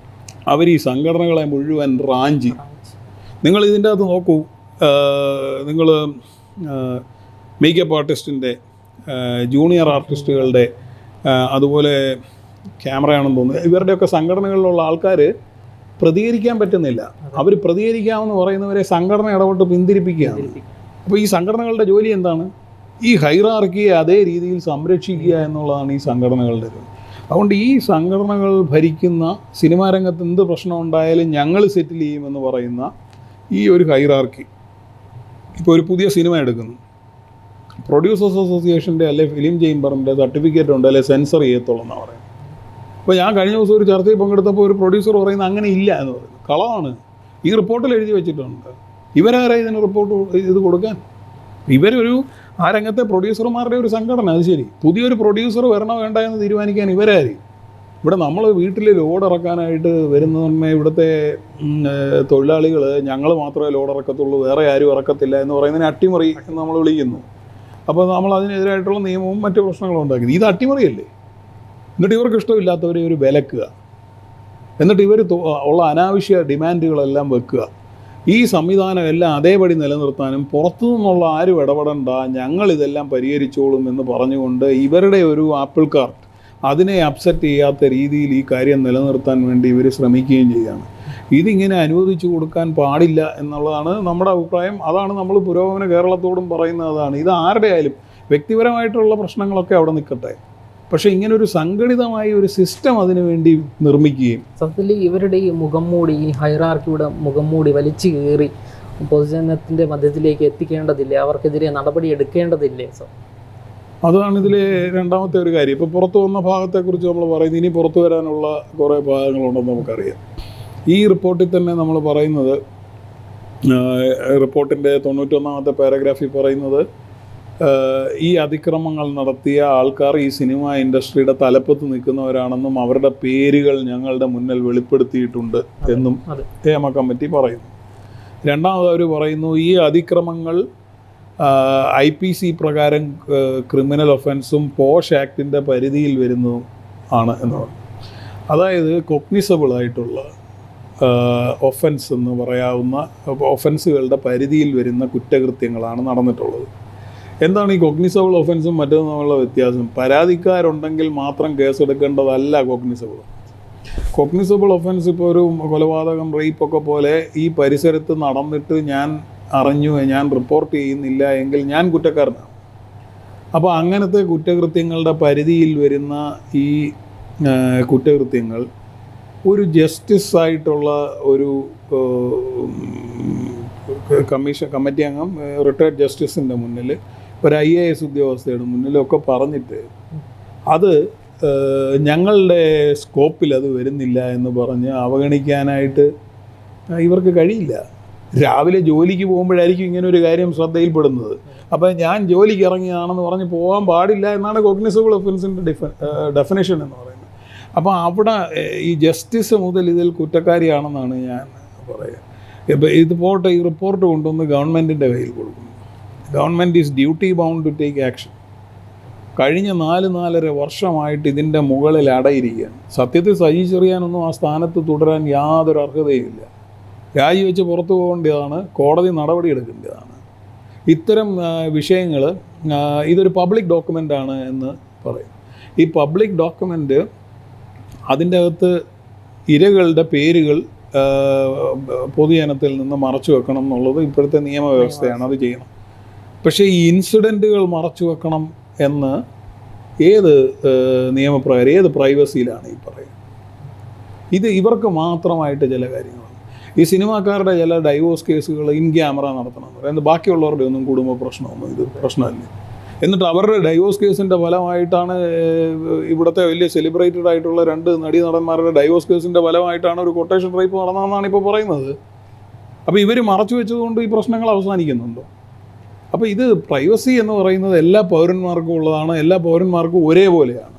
അവർ ഈ സംഘടനകളെ മുഴുവൻ റാഞ്ചി. നിങ്ങൾ ഇതിൻ്റെ അകത്ത് നോക്കൂ, നിങ്ങൾ മേക്കപ്പ് ആർട്ടിസ്റ്റിൻ്റെ, ജൂനിയർ ആർട്ടിസ്റ്റുകളുടെ, അതുപോലെ ക്യാമറയാണെന്ന് തോന്നുന്നു, ഇവരുടെയൊക്കെ സംഘടനകളിലുള്ള ആൾക്കാർ പ്രതികരിക്കാൻ പറ്റുന്നില്ല. അവർ പ്രതികരിക്കാമെന്ന് പറയുന്നവരെ സംഘടന ഇടപെട്ട് പിന്തിരിപ്പിക്കുകയാണ്. അപ്പോൾ ഈ സംഘടനകളുടെ ജോലി എന്താണ്? ഈ ഹൈറാർക്കിയെ അതേ രീതിയിൽ സംരക്ഷിക്കുക എന്നുള്ളതാണ് ഈ സംഘടനകളുടെ ജോലി. അതുകൊണ്ട് ഈ സംഘടനകൾ ഭരിക്കുന്ന, സിനിമാ രംഗത്ത് എന്ത് പ്രശ്നം ഉണ്ടായാലും ഞങ്ങൾ സെറ്റിൽ ചെയ്യുമെന്ന് പറയുന്ന ഈ ഒരു ഹൈറാർക്കി, ഇപ്പോൾ ഒരു പുതിയ സിനിമ എടുക്കുന്നു, പ്രൊഡ്യൂസേഴ്സ് അസോസിയേഷൻ്റെ അല്ലെ ഫിലിം ചേംബറിൻ്റെ സർട്ടിഫിക്കറ്റ് ഉണ്ട്, അല്ലെ സെൻസർ ചെയ്യത്തുള്ളൂ എന്നാണ് പറയുന്നത്. അപ്പോൾ ഞാൻ കഴിഞ്ഞ ദിവസം ഒരു ചർച്ചയിൽ പങ്കെടുത്തപ്പോൾ ഒരു പ്രൊഡ്യൂസർ പറയുന്നത് അങ്ങനെ ഇല്ല എന്ന് പറയുന്നത് കളവാണ്. ഈ റിപ്പോർട്ടിൽ എഴുതി വെച്ചിട്ടുണ്ട്. ഇവരാരാ ഇതിന് റിപ്പോർട്ട് ഇത് കൊടുക്കാൻ? ഇവരൊരു ആ രംഗത്തെ പ്രൊഡ്യൂസർമാരുടെ ഒരു സംഘടന. അത് ശരി, പുതിയൊരു പ്രൊഡ്യൂസർ വരണോ വേണ്ട എന്ന് തീരുമാനിക്കാൻ ഇവരായി. ഇവിടെ നമ്മൾ വീട്ടിൽ ലോഡ് ഇറക്കാനായിട്ട് വരുന്നതന്നെ ഇവിടുത്തെ തൊഴിലാളികൾ ഞങ്ങൾ മാത്രമേ ലോഡ് ഇറക്കത്തുള്ളൂ, വേറെ ആരും ഇറക്കത്തില്ല എന്ന് പറയുന്നതിന് അട്ടിമറി എന്ന് നമ്മൾ വിളിക്കുന്നു. അപ്പോൾ നമ്മൾ അതിനെതിരായിട്ടുള്ള നിയമവും മറ്റു പ്രശ്നങ്ങളും ഉണ്ടാക്കി. ഇത് അട്ടിമറിയല്ലേ? എന്നിട്ട് ഇവർക്ക് ഇഷ്ടമില്ലാത്തവരെ ഒരു വിലക്കുക, എന്നിട്ട് ഇവർ ഉള്ള അനാവശ്യ ഡിമാൻഡുകളെല്ലാം വെക്കുക. ഈ സംവിധാനം എല്ലാം അതേപടി നിലനിർത്താനും പുറത്തു നിന്നുള്ള ആരും ഇടപെടണ്ട, ഞങ്ങളിതെല്ലാം പരിഹരിച്ചോളും എന്ന് പറഞ്ഞുകൊണ്ട് ഇവരുടെ ഒരു ആപ്പിൾ കാർട്ട്, അതിനെ അപ്സെറ്റ് ചെയ്യാത്ത രീതിയിൽ ഈ കാര്യം നിലനിർത്താൻ വേണ്ടി ഇവർ ശ്രമിക്കുകയും ചെയ്യുകയാണ്. ഇതിങ്ങനെ അനുവദിച്ചു കൊടുക്കാൻ പാടില്ല എന്നുള്ളതാണ് നമ്മുടെ അഭിപ്രായം. അതാണ് നമ്മൾ പുരോഗമന കേരളത്തോടും പറയുന്നതാണ്. ഇത് ആരുടെ ആയാലും വ്യക്തിപരമായിട്ടുള്ള പ്രശ്നങ്ങളൊക്കെ അവിടെ നിൽക്കട്ടെ, പക്ഷേ ഇങ്ങനൊരു സംഘടിതമായ ഒരു സിസ്റ്റം അതിനു വേണ്ടി നിർമ്മിക്കുകയും സത്യത്തിൽ ഇവരുടെ ഈ മുഖംമൂടി, ഈ ഹൈറാർക്കിയുടെ മുഖംമൂടി വലിച്ചു കയറി പൊതുജനത്തിൻ്റെ മധ്യത്തിലേക്ക് എത്തിക്കേണ്ടതില്ലേ? അവർക്കെതിരെ നടപടി എടുക്കേണ്ടതില്ലേ? അതാണ് ഇതിലെ രണ്ടാമത്തെ ഒരു കാര്യം. ഇപ്പോൾ പുറത്തു വന്ന ഭാഗത്തെക്കുറിച്ച് നമ്മൾ പറയുന്നത്, ഇനി പുറത്തു വരാനുള്ള കുറേ ഭാഗങ്ങളുണ്ടെന്ന് നമുക്കറിയാം. ഈ റിപ്പോർട്ടിൽ തന്നെ നമ്മൾ പറയുന്നത്, റിപ്പോർട്ടിൻ്റെ 91ാമത്തെ പാരഗ്രാഫിൽ പറയുന്നത്, ഈ അതിക്രമങ്ങൾ നടത്തിയ ആൾക്കാർ ഈ സിനിമ ഇൻഡസ്ട്രിയുടെ തലപ്പത്ത് നിൽക്കുന്നവരാണെന്നും അവരുടെ പേരുകൾ ഞങ്ങളുടെ മുന്നിൽ വെളിപ്പെടുത്തിയിട്ടുണ്ട് എന്നും ഹേമ കമ്മിറ്റി പറയുന്നു. രണ്ടാമത് അവർ പറയുന്നു, ഈ അതിക്രമങ്ങൾ IPC പ്രകാരം ക്രിമിനൽ ഒഫൻസും പോഷ് ആക്ടിൻ്റെ പരിധിയിൽ വരുന്നതും ആണ് എന്ന് പറഞ്ഞു. അതായത് കൊഗ്നിസബിളായിട്ടുള്ള ഒഫൻസ് എന്ന് പറയാവുന്ന ഒഫൻസുകളുടെ പരിധിയിൽ വരുന്ന കുറ്റകൃത്യങ്ങളാണ് നടന്നിട്ടുള്ളത്. എന്താണ് ഈ കൊഗ്നിസബിൾ ഒഫൻസും മറ്റൊന്നും തമ്മിലുള്ള വ്യത്യാസം? പരാതിക്കാരുണ്ടെങ്കിൽ മാത്രം കേസെടുക്കേണ്ടതല്ല കൊഗ്നിസബിൾ. കൊഗ്നിസബിൾ ഒഫൻസ് ഇപ്പോൾ ഒരു കൊലപാതകം, റേപ്പൊക്കെ പോലെ ഈ പരിസരത്ത് നടന്നിട്ട് ഞാൻ അറിഞ്ഞു, ഞാൻ റിപ്പോർട്ട് ചെയ്യുന്നില്ല എങ്കിൽ ഞാൻ കുറ്റക്കാരനാണ്. അപ്പോൾ അങ്ങനത്തെ കുറ്റകൃത്യങ്ങളുടെ പരിധിയിൽ വരുന്ന ഈ കുറ്റകൃത്യങ്ങൾ ഒരു ജസ്റ്റിസ് ആയിട്ടുള്ള ഒരു കമ്മിറ്റി അംഗം, റിട്ടയർഡ് ജസ്റ്റിസിൻ്റെ മുന്നിൽ, ഒരു IAS ഉദ്യോഗസ്ഥയുടെ മുന്നിലൊക്കെ പറഞ്ഞിട്ട് അത് ഞങ്ങളുടെ സ്കോപ്പിൽ അത് വരുന്നില്ല എന്ന് പറഞ്ഞ് അവഗണിക്കാനായിട്ട് ഇവർക്ക് കഴിയില്ല. രാവിലെ ജോലിക്ക് പോകുമ്പോഴായിരിക്കും ഇങ്ങനെ ഒരു കാര്യം ശ്രദ്ധയിൽപ്പെടുന്നത്. അപ്പം ഞാൻ ജോലിക്ക് ഇറങ്ങിയതാണെന്ന് പറഞ്ഞ് പോകാൻ പാടില്ല എന്നാണ് കോഗ്നിസബിൾ ഒഫൻസിൻ്റെ ഡെഫിനേഷൻ എന്ന് പറയുന്നത്. അപ്പോൾ അവിടെ ഈ ജസ്റ്റിസ് മുതൽ ഇതിൽ കുറ്റക്കാരിയാണെന്നാണ് ഞാൻ പറയുക. ഇപ്പം ഇത് പോട്ടെ, ഈ റിപ്പോർട്ട് കൊണ്ടുവന്ന് ഗവൺമെൻറ്റിൻ്റെ കയ്യിൽ കൊടുക്കുന്നു. Government is duty bound to take action. കഴിഞ്ഞ 4-4.5 വർഷമായിട്ട് ഇതിൻ്റെ മുകളിൽ അടയിരിക്കുകയാണ്. സത്യത്തിൽ സജി ചെറിയാനൊന്നും ആ സ്ഥാനത്ത് തുടരാൻ യാതൊരു അർഹതയുമില്ല. രാജിവെച്ച് പുറത്തു പോകേണ്ടതാണ്, കോടതി നടപടിയെടുക്കേണ്ടതാണ്. ഇത്തരം വിഷയങ്ങൾ ഇതൊരു പബ്ലിക് ഡോക്യുമെൻ്റാണ് എന്ന് പറയും. ഈ പബ്ലിക് ഡോക്യുമെൻ്റ് അതിൻ്റെ അകത്ത് ഇരകളുടെ പേരുകൾ പൊതുജനത്തിൽ നിന്ന് മറച്ചു വെക്കണം എന്നുള്ളത് ഇപ്പോഴത്തെ നിയമവ്യവസ്ഥയാണ്, അത് ചെയ്യണം. പക്ഷേ ഈ ഇൻസിഡൻറ്റുകൾ മറച്ചു വെക്കണം എന്ന് ഏത് നിയമപ്രകാരം, ഏത് പ്രൈവസിയിലാണ് ഈ പറയുക? ഇത് ഇവർക്ക് മാത്രമായിട്ട് ചില കാര്യങ്ങളാണ്. ഈ സിനിമാക്കാരുടെ ചില ഡൈവോഴ്സ് കേസുകൾ ഇൻ ക്യാമറ നടത്തണം എന്ന് പറയുന്നത് ബാക്കിയുള്ളവരുടെ ഒന്നും കുടുംബ പ്രശ്നമൊന്നും ഇത് പ്രശ്നമല്ല. എന്നിട്ട് അവരുടെ ഡൈവോഴ്സ് കേസിൻ്റെ ഫലമായിട്ടാണ് ഇവിടുത്തെ വലിയ സെലിബ്രേറ്റഡ് ആയിട്ടുള്ള 2 നടന്മാരുടെ ഡൈവോഴ്സ് കേസിൻ്റെ ഫലമായിട്ടാണ് ഒരു കൊട്ടേഷൻ റേപ്പ് നടന്നതെന്നാണ് ഇപ്പോൾ പറയുന്നത്. അപ്പോൾ ഇവർ മറച്ചു വെച്ചതുകൊണ്ട് ഈ പ്രശ്നങ്ങൾ അവസാനിക്കുന്നുണ്ടോ? അപ്പോൾ ഇത് പ്രൈവസി എന്ന് പറയുന്നത് എല്ലാ പൗരന്മാർക്കും ഉള്ളതാണ്, എല്ലാ പൗരന്മാർക്കും ഒരേപോലെയാണ്.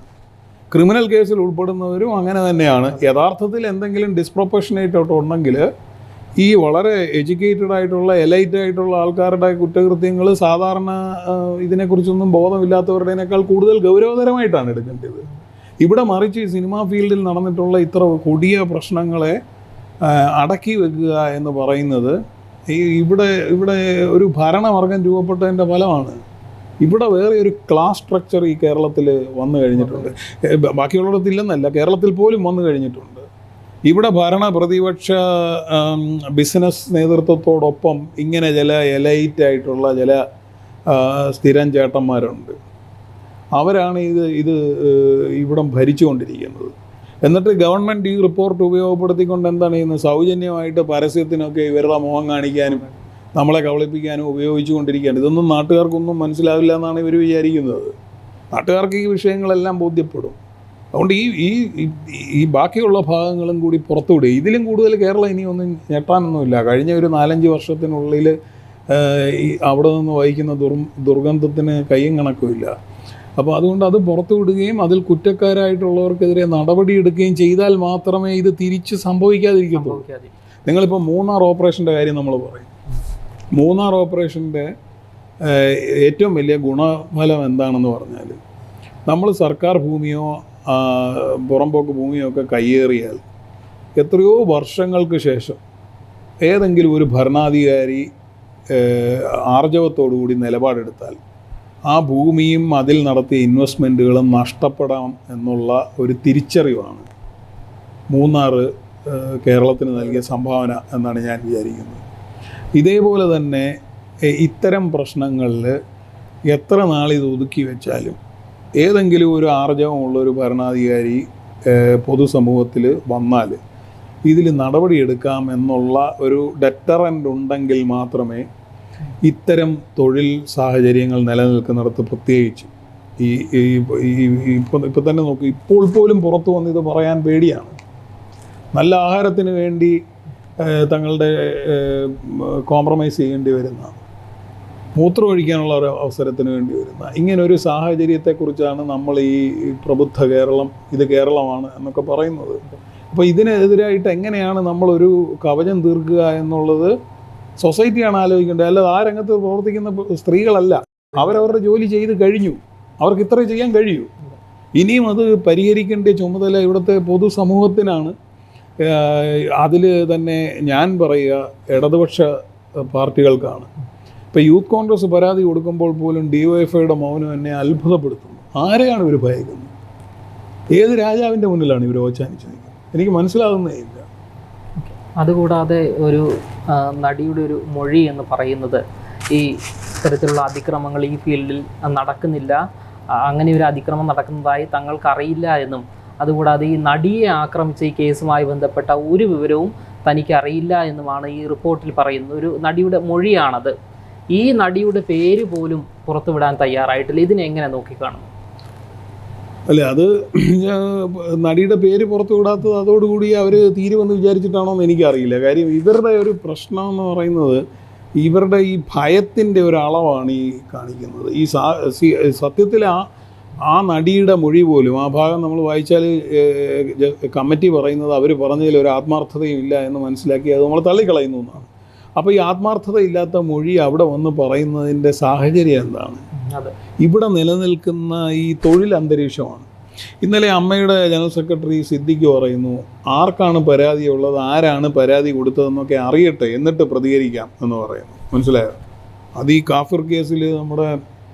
ക്രിമിനൽ കേസിൽ ഉൾപ്പെടുന്നവരും അങ്ങനെ തന്നെയാണ്. യഥാർത്ഥത്തിൽ എന്തെങ്കിലും ഡിസ്പ്രൊപ്പോർഷനേറ്റ് ആയിട്ട് ഉണ്ടെങ്കിൽ ഈ വളരെ എഡ്യൂക്കേറ്റഡ് ആയിട്ടുള്ള എലൈറ്റ് ആയിട്ടുള്ള ആൾക്കാരുടെ കുറ്റകൃത്യങ്ങൾ സാധാരണ ഇതിനെക്കുറിച്ചൊന്നും ബോധമില്ലാത്തവരുടേനേക്കാൾ കൂടുതൽ ഗൗരവതരമായിട്ടാണ് എടുക്കേണ്ടത്. ഇവിടെ മറിച്ച് ഈ സിനിമാ ഫീൽഡിൽ നടന്നിട്ടുള്ള ഇത്ര കൊടിയ പ്രശ്നങ്ങളെ അടക്കി വെക്കുക എന്ന് പറയുന്നത് ഇവിടെ ഒരു ഭരണവർഗം രൂപപ്പെട്ടതിൻ്റെ ഫലമാണ്. ഇവിടെ വേറെ ഒരു ക്ലാസ് സ്ട്രക്ചർ ഈ കേരളത്തിൽ വന്നു കഴിഞ്ഞിട്ടുണ്ട്. ബാക്കിയുള്ളിടത്തില്ലെന്നല്ല, കേരളത്തിൽ പോലും വന്നു കഴിഞ്ഞിട്ടുണ്ട്. ഇവിടെ ഭരണ പ്രതിപക്ഷ ബിസിനസ് നേതൃത്വത്തോടൊപ്പം ഇങ്ങനെ ചില എലൈറ്റ് ആയിട്ടുള്ള ചില സ്ഥിരം ചേട്ടന്മാരുണ്ട്. അവരാണ് ഇത് ഇവിടം ഭരിച്ചുകൊണ്ടിരിക്കുന്നത്. എന്നിട്ട് ഗവൺമെൻറ് ഈ റിപ്പോർട്ട് ഉപയോഗപ്പെടുത്തിക്കൊണ്ട് എന്താണ് ചെയ്യുന്നത്? സൗജന്യമായിട്ട് പരസ്യത്തിനൊക്കെ ഇവരുടെ മുഖം കാണിക്കാനും നമ്മളെ കബളിപ്പിക്കാനും ഉപയോഗിച്ചു കൊണ്ടിരിക്കുകയാണ്. ഇതൊന്നും നാട്ടുകാർക്കൊന്നും മനസ്സിലാവില്ല എന്നാണ് ഇവർ വിചാരിക്കുന്നത്. നാട്ടുകാർക്ക് ഈ വിഷയങ്ങളെല്ലാം ബോധ്യപ്പെടും. അതുകൊണ്ട് ഈ ബാക്കിയുള്ള ഭാഗങ്ങളും കൂടി പുറത്തുവിടുക. ഇതിലും കൂടുതൽ കേരളം ഇനിയൊന്നും ഞെട്ടാനൊന്നുമില്ല. കഴിഞ്ഞ ഒരു 4-5 വർഷത്തിനുള്ളിൽ അവിടെ നിന്ന് വഹിക്കുന്ന ദുർഗന്ധത്തിന് കയ്യും കണക്കുമില്ല. അപ്പോൾ അതുകൊണ്ട് അത് പുറത്തുവിടുകയും അതിൽ കുറ്റക്കാരായിട്ടുള്ളവർക്കെതിരെ നടപടിയെടുക്കുകയും ചെയ്താൽ മാത്രമേ ഇത് തിരിച്ച് സംഭവിക്കാതിരിക്കത്തുള്ളൂ. നിങ്ങളിപ്പോൾ മൂന്നാർ ഓപ്പറേഷൻ്റെ കാര്യം നമ്മൾ പറയും. മൂന്നാർ ഓപ്പറേഷൻ്റെ ഏറ്റവും വലിയ ഗുണഫലം എന്താണെന്ന് പറഞ്ഞാൽ, നമ്മൾ സർക്കാർ ഭൂമിയോ പുറമ്പോക്ക് ഭൂമിയോ ഒക്കെ കയ്യേറിയാൽ എത്രയോ വർഷങ്ങൾക്ക് ശേഷം ഏതെങ്കിലും ഒരു ഭരണാധികാരി ആർജവത്തോടുകൂടി നിലപാടെടുത്താൽ ആ ഭൂമിയും അതിൽ നടത്തിയ ഇൻവെസ്റ്റ്മെൻറ്റുകളും നഷ്ടപ്പെടാം എന്നുള്ള ഒരു തിരിച്ചറിവാണ് മൂന്നാർ കേരളത്തിന് നൽകിയ സംഭാവന എന്നാണ് ഞാൻ വിചാരിക്കുന്നത്. ഇതേപോലെ തന്നെ ഇത്തരം പ്രശ്നങ്ങളിൽ എത്ര നാളിത് ഒതുക്കി വെച്ചാലും ഏതെങ്കിലും ഒരു ആർജവമുള്ളൊരു ഭരണാധികാരി പൊതുസമൂഹത്തിൽ വന്നാൽ ഇതിൽ നടപടിയെടുക്കാം എന്നുള്ള ഒരു ഡെറ്ററൻ്റ് ഉണ്ടെങ്കിൽ മാത്രമേ ഇത്തരം തൊഴിൽ സാഹചര്യങ്ങൾ നിലനിൽക്കുന്നിടത്ത് പ്രത്യേകിച്ച് ഇപ്പം തന്നെ നോക്കൂ, ഇപ്പോൾ പോലും പുറത്തു വന്നിത് പറയാൻ പേടിയാണ്. നല്ല ആഹാരത്തിന് വേണ്ടി തങ്ങളുടെ കോംപ്രമൈസ് ചെയ്യേണ്ടി വരുന്ന, മൂത്രമൊഴിക്കാനുള്ള ഒരു അവസരത്തിന് വേണ്ടി വരുന്ന ഇങ്ങനൊരു സാഹചര്യത്തെക്കുറിച്ചാണ് നമ്മൾ ഈ പ്രബുദ്ധ കേരളം, ഇത് കേരളമാണ് എന്നൊക്കെ പറയുന്നത്. അപ്പോൾ ഇതിനെതിരായിട്ട് എങ്ങനെയാണ് നമ്മളൊരു കവചം തീർക്കുക എന്നുള്ളത് സൊസൈറ്റിയാണ് ആലോചിക്കേണ്ടത്. അല്ലാതെ ആ രംഗത്ത് പ്രവർത്തിക്കുന്ന സ്ത്രീകളല്ല. അവരവരുടെ ജോലി ചെയ്ത് കഴിഞ്ഞു, അവർക്ക് ഇത്ര ചെയ്യാൻ കഴിയൂ. ഇനിയും അത് പരിഹരിക്കേണ്ട ചുമതല ഇവിടുത്തെ പൊതുസമൂഹത്തിനാണ്. അതിൽ തന്നെ ഞാൻ പറയുക ഇടതുപക്ഷ പാർട്ടികൾക്കാണ്. ഇപ്പോൾ യൂത്ത് കോൺഗ്രസ് പരാതി കൊടുക്കുമ്പോൾ പോലും DYFIയുടെ മൗനം എന്നെ അത്ഭുതപ്പെടുത്തുന്നു. ആരെയാണ് ഇവർ ഭയക്കുന്നത്? ഏത് രാജാവിൻ്റെ മുന്നിലാണ് ഇവർ ഓച്ചാനിച്ച് നിൽക്കുന്നത്? എനിക്ക് മനസ്സിലാകുന്നേ ഇല്ല. അതുകൂടാതെ ഒരു നടിയുടെ ഒരു മൊഴി എന്ന് പറയുന്നത് ഈ തരത്തിലുള്ള അതിക്രമങ്ങൾ ഈ ഫീൽഡിൽ നടക്കുന്നില്ല, അങ്ങനെ ഒരു അതിക്രമം നടക്കുന്നതായി തങ്ങൾക്കറിയില്ല എന്നും, അതുകൂടാതെ ഈ നടിയെ ആക്രമിച്ച ഈ കേസുമായി ബന്ധപ്പെട്ട ഒരു വിവരവും തനിക്ക് അറിയില്ല എന്നുമാണ് ഈ റിപ്പോർട്ടിൽ പറയുന്നത്. ഒരു നടിയുടെ മൊഴിയാണത്. ഈ നടിയുടെ പേര് പോലും പുറത്തുവിടാൻ തയ്യാറായിട്ടില്ല. ഇതിനെ എങ്ങനെ നോക്കിക്കാണും? അല്ല അത് നടിയുടെ പേര് പുറത്തു വിടാത്തത് അതോടുകൂടി അവർ തീരുമെന്ന് വിചാരിച്ചിട്ടാണോ എന്ന് എനിക്കറിയില്ല. കാര്യം ഇവരുടെ ഒരു പ്രശ്നം എന്ന് പറയുന്നത് ഇവരുടെ ഈ ഭയത്തിൻ്റെ ഒരു അളവാണ് ഈ കാണിക്കുന്നത്. സത്യത്തിൽ ആ നടിയുടെ മൊഴി പോലും ആ ഭാഗം നമ്മൾ വായിച്ചാൽ കമ്മിറ്റി പറയുന്നത് അവർ പറഞ്ഞതിൽ ഒരു ആത്മാർത്ഥതയും ഇല്ല എന്ന് മനസ്സിലാക്കി അത് നമ്മൾ തള്ളിക്കളയുന്നു എന്നാണ്. അപ്പോൾ ഈ ആത്മാർത്ഥത ഇല്ലാത്ത മൊഴി അവിടെ വന്ന് പറയുന്നതിൻ്റെ സാഹചര്യം എന്താണ്? ഇവിടെ നിലനിൽക്കുന്ന ഈ തൊഴിൽ അന്തരീക്ഷമാണ്. ഇന്നലെ അമ്മയുടെ ജനറൽ സെക്രട്ടറി സിദ്ദിഖ് പറയുന്നു, ആർക്കാണ് പരാതിയുള്ളത്, ആരാണ് പരാതി കൊടുത്തതെന്നൊക്കെ അറിയട്ടെ എന്നിട്ട് പ്രതികരിക്കാം എന്ന് പറയുന്നു. മനസ്സിലായോ? അത് ഈ കാഫിർ കേസിൽ നമ്മുടെ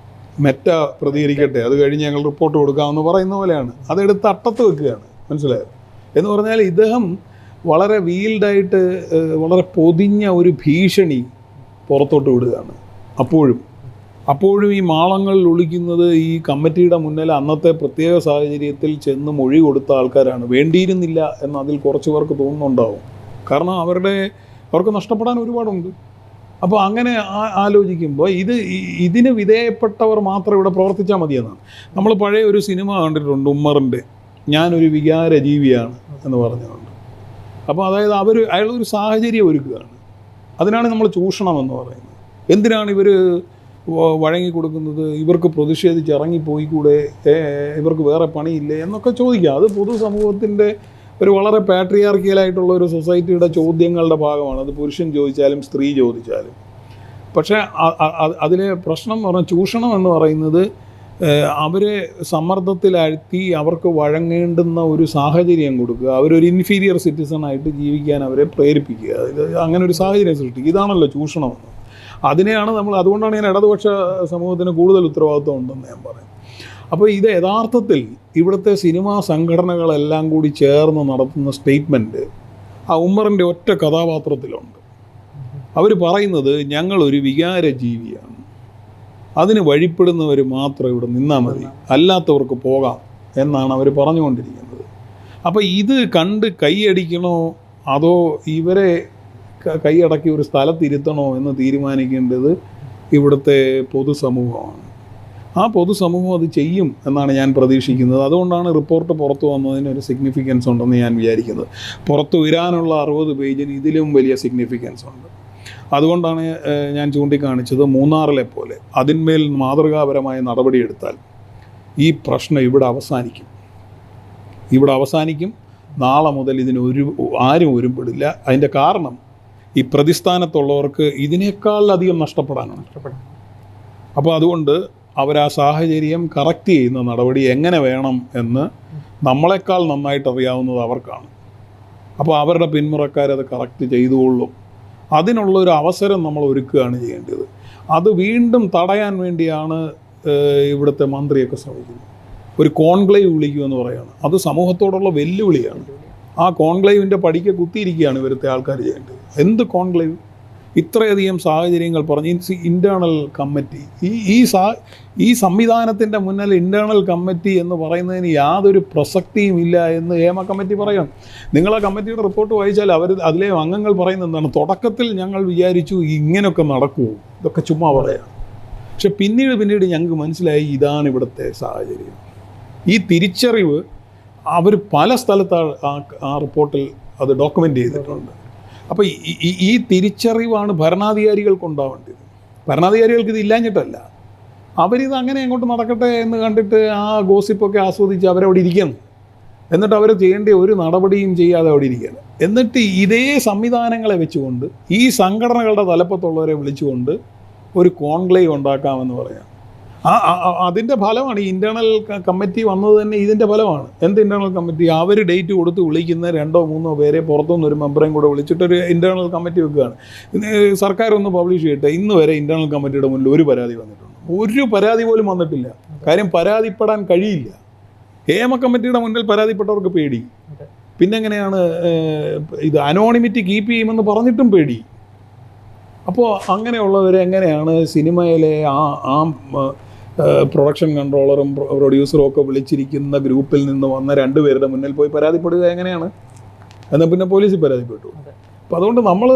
മെറ്റ പ്രതികരിക്കട്ടെ, അത് കഴിഞ്ഞ് ഞങ്ങൾ റിപ്പോർട്ട് കൊടുക്കാമെന്ന് പറയുന്ന പോലെയാണ്. അതെടുത്ത് അട്ടത്ത് വെക്കുകയാണ്. മനസ്സിലായോ? എന്ന് പറഞ്ഞാൽ ഇദ്ദേഹം വളരെ വീൽഡായിട്ട് വളരെ പൊതിഞ്ഞ ഒരു ഭീഷണി പുറത്തോട്ട് വിടുകയാണ്. അപ്പോഴും ഈ മാളങ്ങളിൽ ഒളിക്കുന്നത് ഈ കമ്മിറ്റിയുടെ മുന്നിൽ അന്നത്തെ പ്രത്യേക സാഹചര്യത്തിൽ ചെന്ന് മൊഴി കൊടുത്ത ആൾക്കാരാണ്. വേണ്ടിയിരുന്നില്ല എന്ന് അതിൽ കുറച്ച് പേർക്ക് തോന്നുന്നുണ്ടാവും. കാരണം അവർക്ക് നഷ്ടപ്പെടാൻ ഒരുപാടുണ്ട്. അപ്പോൾ അങ്ങനെ ആലോചിക്കുമ്പോൾ ഇതിന് വിധേയപ്പെട്ടവർ മാത്രം ഇവിടെ പ്രവർത്തിച്ചാൽ മതിയെന്നാണ്. നമ്മൾ പഴയ ഒരു സിനിമ കണ്ടിട്ടുണ്ട്, ഉമ്മറിൻ്റെ ഞാനൊരു വികാര ജീവിയാണ് എന്ന് പറഞ്ഞുകൊണ്ട്. അപ്പോൾ അതായത് അയാളൊരു സാഹചര്യം ഒരുക്കുകയാണ്. അതിനാണ് നമ്മൾ ചൂഷണം എന്ന് പറയുന്നത്. എന്തിനാണ് ഇവർ വഴങ്ങി കൊടുക്കുന്നത്? ഇവർക്ക് പ്രതിഷേധിച്ച് ഇറങ്ങിപ്പോയി കൂടെ, ഇവർക്ക് വേറെ പണിയില്ലേ എന്നൊക്കെ ചോദിക്കുക. അത് പൊതുസമൂഹത്തിൻ്റെ ഒരു വളരെ പാട്രിയാർക്കിയലായിട്ടുള്ള ഒരു സൊസൈറ്റിയുടെ ചോദ്യങ്ങളുടെ ഭാഗമാണ്. അത് പുരുഷൻ ചോദിച്ചാലും സ്ത്രീ ചോദിച്ചാലും. പക്ഷേ അതിലെ പ്രശ്നം എന്ന് പറഞ്ഞാൽ ചൂഷണം എന്ന് പറയുന്നത് അവരെ സമ്മർദ്ദത്തിലാഴ്ത്തി അവർക്ക് വഴങ്ങേണ്ടുന്ന ഒരു സാഹചര്യം കൊടുക്കുക, അവരൊരു ഇൻഫീരിയർ സിറ്റിസണായിട്ട് ജീവിക്കാൻ അവരെ പ്രേരിപ്പിക്കുക. അങ്ങനെ ഒരു സാഹചര്യം സൃഷ്ടിക്കുക. ഇതാണല്ലോ ചൂഷണമെന്ന്. അതിനെയാണ് അതുകൊണ്ടാണ് ഞാൻ ഇടതുപക്ഷ സമൂഹത്തിന് കൂടുതൽ ഉത്തരവാദിത്വം ഉണ്ടെന്ന് ഞാൻ പറയും. അപ്പോൾ ഇത് യഥാർത്ഥത്തിൽ ഇവിടുത്തെ സിനിമാ സംഘടനകളെല്ലാം കൂടി ചേർന്ന് നടത്തുന്ന സ്റ്റേറ്റ്മെൻറ്റ് ആ ഉമ്മറിൻ്റെ ഒറ്റ കഥാപാത്രത്തിലുണ്ട്. അവർ പറയുന്നത് ഞങ്ങളൊരു വികാര ജീവിയാണ്, അതിന് വഴിപ്പെടുന്നവർ മാത്രം ഇവിടെ നിന്നാൽ മതി, അല്ലാത്തവർക്ക് പോകാം എന്നാണ് അവർ പറഞ്ഞുകൊണ്ടിരിക്കുന്നത്. അപ്പോൾ ഇത് കണ്ട് കൈയടിക്കണോ അതോ ഇവരെ കൈയടക്കി ഒരു സ്ഥലത്തിരുത്തണോ എന്ന് തീരുമാനിക്കേണ്ടത് ഇവിടുത്തെ പൊതുസമൂഹമാണ്. ആ പൊതുസമൂഹം അത് ചെയ്യും എന്നാണ് ഞാൻ പ്രതീക്ഷിക്കുന്നത്. അതുകൊണ്ടാണ് റിപ്പോർട്ട് പുറത്തു വന്നതിന് ഒരു സിഗ്നിഫിക്കൻസ് ഉണ്ടെന്ന് ഞാൻ വിചാരിക്കുന്നത്. പുറത്തു വരാനുള്ള 60 പേജിന് ഇതിലും വലിയ സിഗ്നിഫിക്കൻസ് ഉണ്ട്. അതുകൊണ്ടാണ് ഞാൻ ചൂണ്ടിക്കാണിച്ചത് മൂന്നാറിലെ പോലെ അതിന്മേൽ മാതൃകാപരമായ നടപടിയെടുത്താൽ ഈ പ്രശ്നം ഇവിടെ അവസാനിക്കും. നാളെ മുതൽ ആരും ഒരുമ്പെടില്ല. അതിൻ്റെ കാരണം ഈ പ്രതിസ്ഥാനത്തുള്ളവർക്ക് ഇതിനേക്കാൾ അധികം നഷ്ടപ്പെടാനാണ്. അപ്പോൾ അതുകൊണ്ട് അവർ ആ സാഹചര്യം കറക്റ്റ് ചെയ്യുന്ന നടപടി എങ്ങനെ വേണം എന്ന് നമ്മളെക്കാൾ നന്നായിട്ട് അറിയാവുന്നത് അവർക്കാണ്. അപ്പോൾ അവരുടെ പിന്മുറക്കാരത് കറക്റ്റ് ചെയ്തുകൊള്ളും. അതിനുള്ളൊരു അവസരം നമ്മൾ ഒരുക്കുകയാണ് ചെയ്യേണ്ടത്. അത് വീണ്ടും തടയാൻ വേണ്ടിയാണ് ഇവിടുത്തെ മന്ത്രിയൊക്കെ ശ്രമിക്കുന്നത്. ഒരു കോൺക്ലേവ് വിളിക്കുമെന്ന് പറയുകയാണ്. അത് സമൂഹത്തോടുള്ള വെല്ലുവിളിയാണ്. ആ കോൺക്ലേവിൻ്റെ പടിക്ക് കുത്തിയിരിക്കുകയാണ് ഇവിടുത്തെ ആൾക്കാർ ചെയ്യേണ്ടത്. എന്ത് കോൺക്ലേവ്? ഇത്രയധികം സാഹചര്യങ്ങൾ പറഞ്ഞ് ഇൻറ്റേർണൽ കമ്മിറ്റി, ഈ സംവിധാനത്തിൻ്റെ മുന്നിൽ ഇൻറ്റേർണൽ കമ്മിറ്റി എന്ന് പറയുന്നതിന് യാതൊരു പ്രസക്തിയും ഇല്ല എന്ന് ഹേമ കമ്മിറ്റി പറയണം. നിങ്ങൾ ആ കമ്മിറ്റിയുടെ റിപ്പോർട്ട് വായിച്ചാൽ അതിലെ അംഗങ്ങൾ പറയുന്നത് എന്താണ്? തുടക്കത്തിൽ ഞങ്ങൾ വിചാരിച്ചു ഇങ്ങനെയൊക്കെ നടക്കുമോ, ഇതൊക്കെ ചുമ്മാ പറയാം. പക്ഷെ പിന്നീട് ഞങ്ങൾക്ക് മനസ്സിലായി ഇതാണ് ഇവിടുത്തെ സാഹചര്യം. ഈ തിരിച്ചറിവ് അവർ പല സ്ഥലത്ത് ആ റിപ്പോർട്ടിൽ അത് ഡോക്യുമെൻ്റ് ചെയ്തിട്ടുണ്ട്. അപ്പോൾ ഈ തിരിച്ചറിവാണ് ഭരണാധികാരികൾക്കുണ്ടാവേണ്ടത്. ഭരണാധികാരികൾക്ക് ഇത് ഇല്ലാഞ്ഞിട്ടല്ല, അവരിത് അങ്ങനെ അങ്ങോട്ട് നടക്കട്ടെ എന്ന് കണ്ടിട്ട് ആ ഗോസിപ്പൊക്കെ ആസ്വദിച്ച് അവരവിടെ ഇരിക്കുന്നു. എന്നിട്ട് അവർ ചെയ്യേണ്ട ഒരു നടപടിയും ചെയ്യാതെ അവിടെ ഇരിക്കുകയാണ്. എന്നിട്ട് ഇതേ സംവിധാനങ്ങളെ വെച്ചുകൊണ്ട് ഈ സംഘടനകളുടെ തലപ്പത്തുള്ളവരെ വിളിച്ചുകൊണ്ട് ഒരു കോൺക്ലേവ് ഉണ്ടാക്കാമെന്ന് പറയാം. അതിൻ്റെ ഫലമാണ് ഈ ഇൻറ്റേർണൽ കമ്മിറ്റി വന്നത് തന്നെ. ഇതിൻ്റെ ഫലമാണ്. എന്ത് ഇൻറ്റേർണൽ കമ്മിറ്റി? അവർ ഡേറ്റ് കൊടുത്ത് വിളിക്കുന്ന 2-3 പേരെ പുറത്തുനിന്ന് ഒരു മെമ്പറേയും കൂടെ വിളിച്ചിട്ടൊരു ഇൻറ്റേർണൽ കമ്മിറ്റി വെക്കുകയാണ്. സർക്കാർ ഒന്ന് പബ്ലിഷ് ചെയ്യട്ടെ. ഇന്ന് വരെ ഇൻറ്റേർണൽ കമ്മിറ്റിയുടെ മുന്നിൽ ഒരു പരാതി വന്നിട്ടുണ്ട്? ഒരു പരാതി പോലും വന്നിട്ടില്ല. കാര്യം പരാതിപ്പെടാൻ കഴിയില്ല. ഹേമ കമ്മിറ്റിയുടെ മുന്നിൽ പരാതിപ്പെട്ടവർക്ക് പേടി. പിന്നെ എങ്ങനെയാണ് ഇത് അനോണിമിറ്റി കീപ്പ് ചെയ്യുമെന്ന് പറഞ്ഞിട്ടും പേടി. അപ്പോൾ അങ്ങനെയുള്ളവരെങ്ങനെയാണ് സിനിമയിലെ ആ പ്രൊഡക്ഷൻ കൺട്രോളറും പ്രൊഡ്യൂസറും ഒക്കെ വിളിച്ചിരിക്കുന്ന ഗ്രൂപ്പിൽ നിന്ന് വന്ന 2 പേരുടെ മുന്നിൽ പോയി പരാതിപ്പെടുക എങ്ങനെയാണ്? എന്നാൽ പിന്നെ പോലീസിൽ പരാതിപ്പെട്ടു. അപ്പോൾ അതുകൊണ്ട് നമ്മൾ